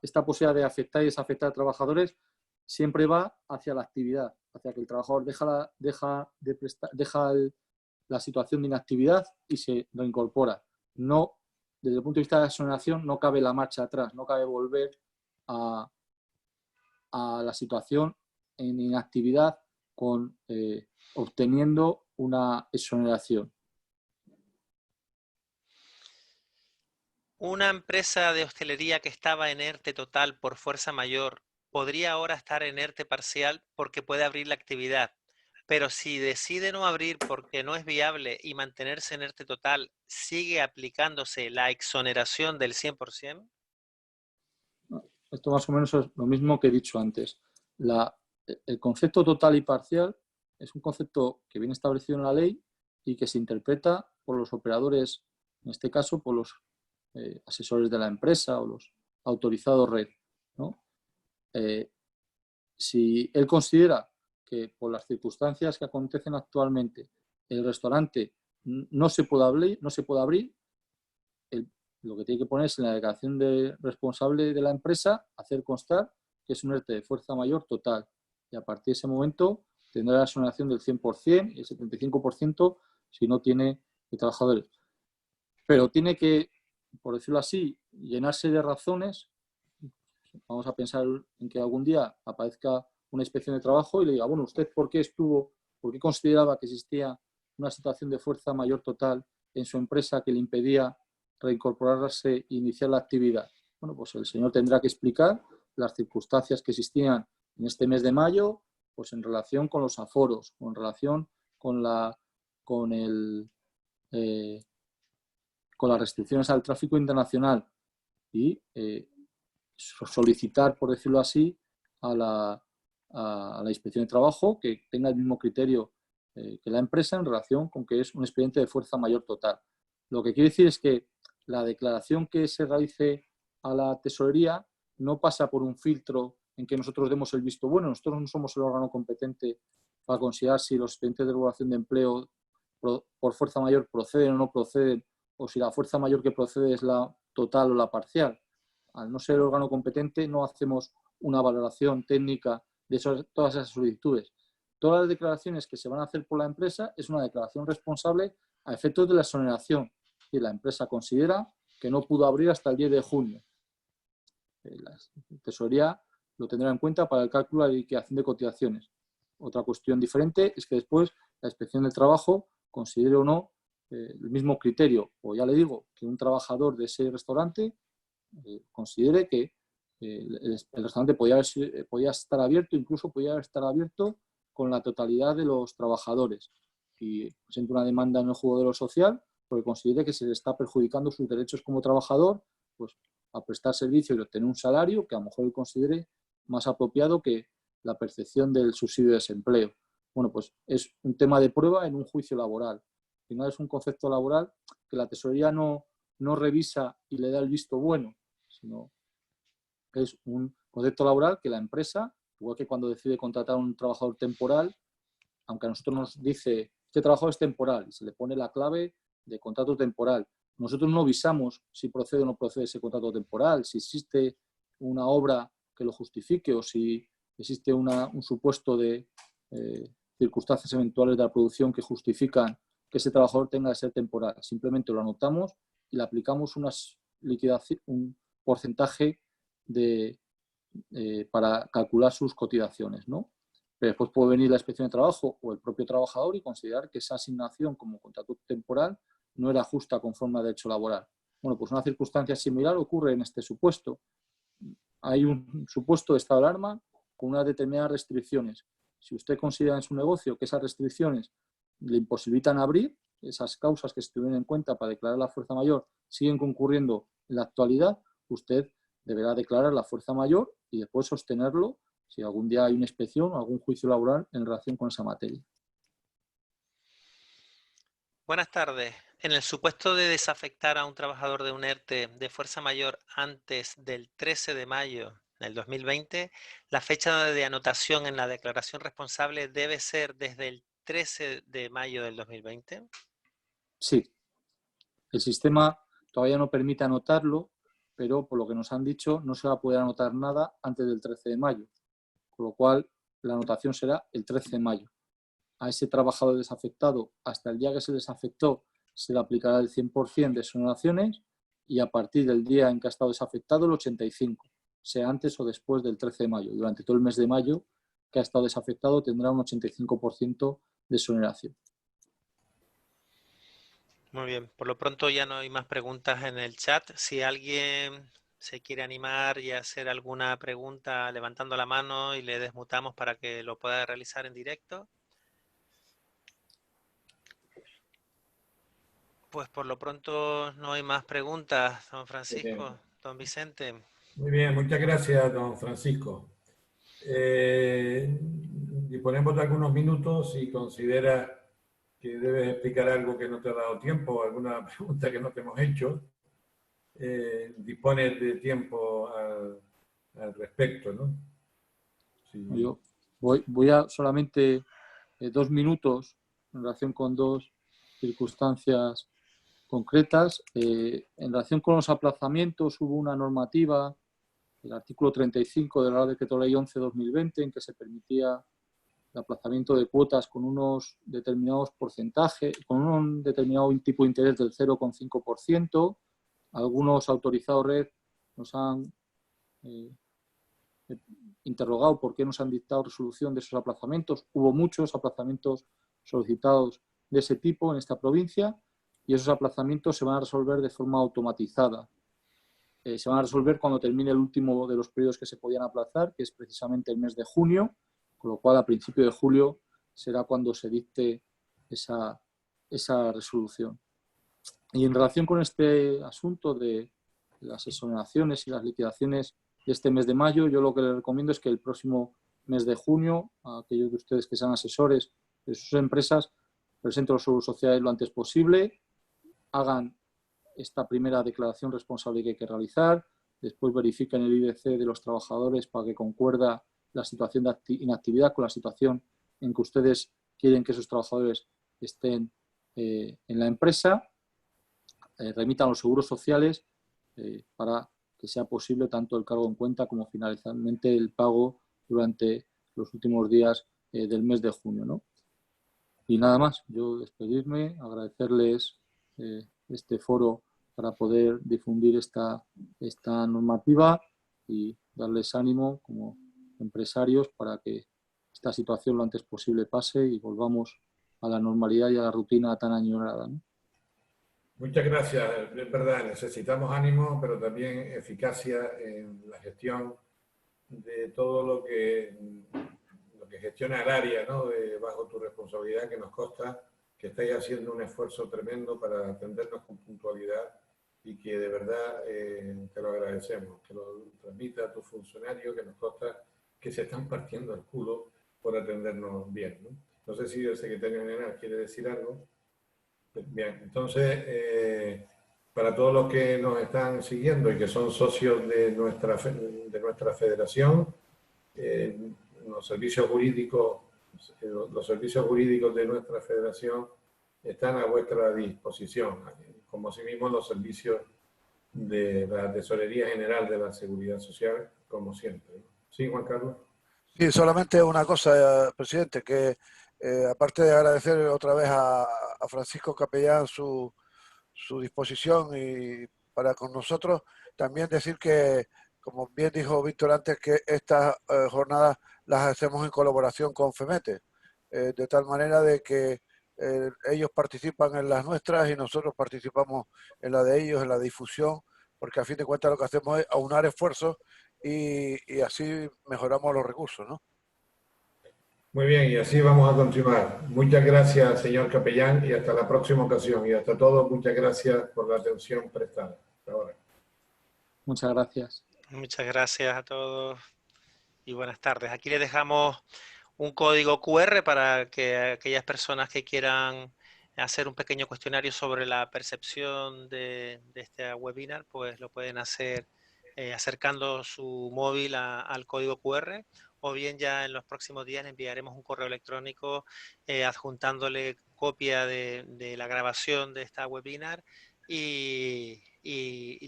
esta posibilidad de afectar y desafectar a trabajadores siempre va hacia la actividad, hacia que el trabajador deja la situación de inactividad y se reincorpora. No, desde el punto de vista de la exoneración, no cabe la marcha atrás, no cabe volver a la situación en inactividad obteniendo una exoneración. Una empresa de hostelería que estaba en ERTE total por fuerza mayor podría ahora estar en ERTE parcial porque puede abrir la actividad, pero si decide no abrir porque no es viable y mantenerse en ERTE total, ¿sigue aplicándose la exoneración del 100%? Esto más o menos es lo mismo que he dicho antes. El concepto total y parcial es un concepto que viene establecido en la ley y que se interpreta por los operadores, en este caso por los asesores de la empresa o los autorizados red, ¿no? Si él considera que por las circunstancias que acontecen actualmente el restaurante no se puede abrir, lo que tiene que ponerse en la declaración de responsable de la empresa, hacer constar que es un ERTE de fuerza mayor total. Y a partir de ese momento tendrá la exoneración del 100% y el 75% si no tiene trabajadores. Pero tiene que, por decirlo así, llenarse de razones. Vamos a pensar en que algún día aparezca una inspección de trabajo y le diga, bueno, ¿usted por qué consideraba que existía una situación de fuerza mayor total en su empresa que le impedía reincorporarse e iniciar la actividad? Bueno, pues el señor tendrá que explicar las circunstancias que existían en este mes de mayo, pues en relación con los aforos, o en relación con las restricciones al tráfico internacional y solicitar, por decirlo así, a la inspección de trabajo que tenga el mismo criterio que la empresa en relación con que es un expediente de fuerza mayor total. Lo que quiere decir es que la declaración que se realice a la tesorería no pasa por un filtro en que nosotros demos el visto bueno. Nosotros no somos el órgano competente para considerar si los expedientes de regulación de empleo por fuerza mayor proceden o no proceden, o si la fuerza mayor que procede es la total o la parcial. Al no ser el órgano competente, no hacemos una valoración técnica de todas esas solicitudes. Todas las declaraciones que se van a hacer por la empresa es una declaración responsable a efectos de la exoneración. Y la empresa considera que no pudo abrir hasta el 10 de junio. La tesorería lo tendrá en cuenta para el cálculo de la liquidación de cotizaciones. Otra cuestión diferente es que después la inspección del trabajo considere o no el mismo criterio. O ya le digo, que un trabajador de ese restaurante considere que el restaurante podía estar abierto, incluso podía estar abierto con la totalidad de los trabajadores, y presenta una demanda en el juzgado de lo social porque considere que se le está perjudicando sus derechos como trabajador, pues a prestar servicio y obtener un salario que a lo mejor él considere más apropiado que la percepción del subsidio de desempleo. Bueno, pues es un tema de prueba en un juicio laboral. Al final es un concepto laboral que la tesorería no revisa y le da el visto bueno, sino es un concepto laboral que la empresa, igual que cuando decide contratar a un trabajador temporal, aunque a nosotros nos dice este trabajador es temporal y se le pone la clave de contrato temporal, nosotros no visamos si procede o no procede ese contrato temporal, si existe una obra que lo justifique o si existe un supuesto de circunstancias eventuales de la producción que justifican que ese trabajador tenga que ser temporal. Simplemente lo anotamos y le aplicamos un porcentaje para calcular sus cotizaciones, ¿no? Pero después puede venir la inspección de trabajo o el propio trabajador y considerar que esa asignación como contrato temporal no era justa conforme a derecho laboral. Bueno, pues una circunstancia similar ocurre en este supuesto. Hay un supuesto de estado de alarma con unas determinadas restricciones. Si usted considera en su negocio que esas restricciones le imposibilitan abrir, esas causas que se tuvieron en cuenta para declarar la fuerza mayor siguen concurriendo en la actualidad, usted deberá declarar la fuerza mayor y después sostenerlo si algún día hay una inspección o algún juicio laboral en relación con esa materia. Buenas tardes. En el supuesto de desafectar a un trabajador de un ERTE de fuerza mayor antes del 13 de mayo del 2020, la fecha de anotación en la declaración responsable debe ser desde el 13 de mayo del 2020. Sí, el sistema todavía no permite anotarlo, pero por lo que nos han dicho no se va a poder anotar nada antes del 13 de mayo, con lo cual la anotación será el 13 de mayo. A ese trabajador desafectado, hasta el día que se desafectó, se le aplicará el 100% de exoneraciones y a partir del día en que ha estado desafectado, el 85%, sea antes o después del 13 de mayo. Durante todo el mes de mayo que ha estado desafectado tendrá un 85% de exoneración. Muy bien, por lo pronto ya no hay más preguntas en el chat. Si alguien se quiere animar y hacer alguna pregunta levantando la mano y le desmutamos para que lo pueda realizar en directo. Pues por lo pronto no hay más preguntas, don Francisco, don Vicente. Muy bien, muchas gracias, don Francisco. Disponemos de algunos minutos si considera que debes explicar algo que no te ha dado tiempo, alguna pregunta que no te hemos hecho. Dispones de tiempo al respecto, ¿no? Sí. Yo voy a solamente 2 minutos en relación con 2 circunstancias concretas. En relación con los aplazamientos hubo una normativa, el artículo 35 de la Decreto Ley 11/2020, en que se permitía el aplazamiento de cuotas con unos determinados porcentajes, con un determinado tipo de interés del 0,5%. Algunos autorizados red nos han interrogado por qué nos han dictado resolución de esos aplazamientos. Hubo muchos aplazamientos solicitados de ese tipo en esta provincia y esos aplazamientos se van a resolver de forma automatizada. Se van a resolver cuando termine el último de los periodos que se podían aplazar, que es precisamente el mes de junio, con lo cual a principio de julio será cuando se dicte esa resolución. Y en relación con este asunto de las exoneraciones y las liquidaciones de este mes de mayo, yo lo que les recomiendo es que el próximo mes de junio, a aquellos de ustedes que sean asesores de sus empresas, presenten los seguros sociales lo antes posible, hagan esta primera declaración responsable que hay que realizar, después verifiquen el IDC de los trabajadores para que concuerda la situación de inactividad con la situación en que ustedes quieren que esos trabajadores estén en la empresa, remitan los seguros sociales para que sea posible tanto el cargo en cuenta como finalmente el pago durante los últimos días del mes de junio, ¿no? Y nada más, yo despedirme, agradecerles este foro para poder difundir esta normativa y darles ánimo como empresarios para que esta situación lo antes posible pase y volvamos a la normalidad y a la rutina tan añorada, ¿no? Muchas gracias. Es verdad, necesitamos ánimo, pero también eficacia en la gestión de todo lo que gestiona el área, ¿no? Bajo tu responsabilidad, que nos consta que estáis haciendo un esfuerzo tremendo para atendernos con puntualidad y que de verdad te lo agradecemos, que lo transmita a tus funcionarios, que nos consta que se están partiendo el culo por atendernos bien, ¿no? No sé si el secretario general quiere decir algo. Bien, entonces, para todos los que nos están siguiendo y que son socios de nuestra federación, los servicios jurídicos de nuestra federación están a vuestra disposición, como asimismo los servicios de la Tesorería General de la Seguridad Social, como siempre. ¿Sí, Juan Carlos? Sí, solamente una cosa, presidente, que aparte de agradecer otra vez a Francisco Capellán su disposición y para con nosotros. También decir que, como bien dijo Víctor antes, que estas jornadas las hacemos en colaboración con FEMETE, de tal manera de que ellos participan en las nuestras y nosotros participamos en la de ellos, en la difusión, porque a fin de cuentas lo que hacemos es aunar esfuerzos y así mejoramos los recursos, ¿no? Muy bien, y así vamos a continuar. Muchas gracias, señor capellán, y hasta la próxima ocasión. Y hasta todo, muchas gracias por la atención prestada. Hasta ahora. Muchas gracias. Muchas gracias a todos y buenas tardes. Aquí les dejamos un código QR para que aquellas personas que quieran hacer un pequeño cuestionario sobre la percepción de este webinar, pues lo pueden hacer acercando su móvil al código QR, o bien ya en los próximos días le enviaremos un correo electrónico adjuntándole copia de la grabación de esta webinar y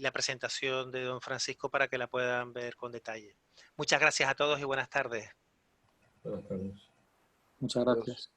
la presentación de don Francisco para que la puedan ver con detalle. Muchas gracias a todos y buenas tardes. Buenas tardes. Muchas gracias.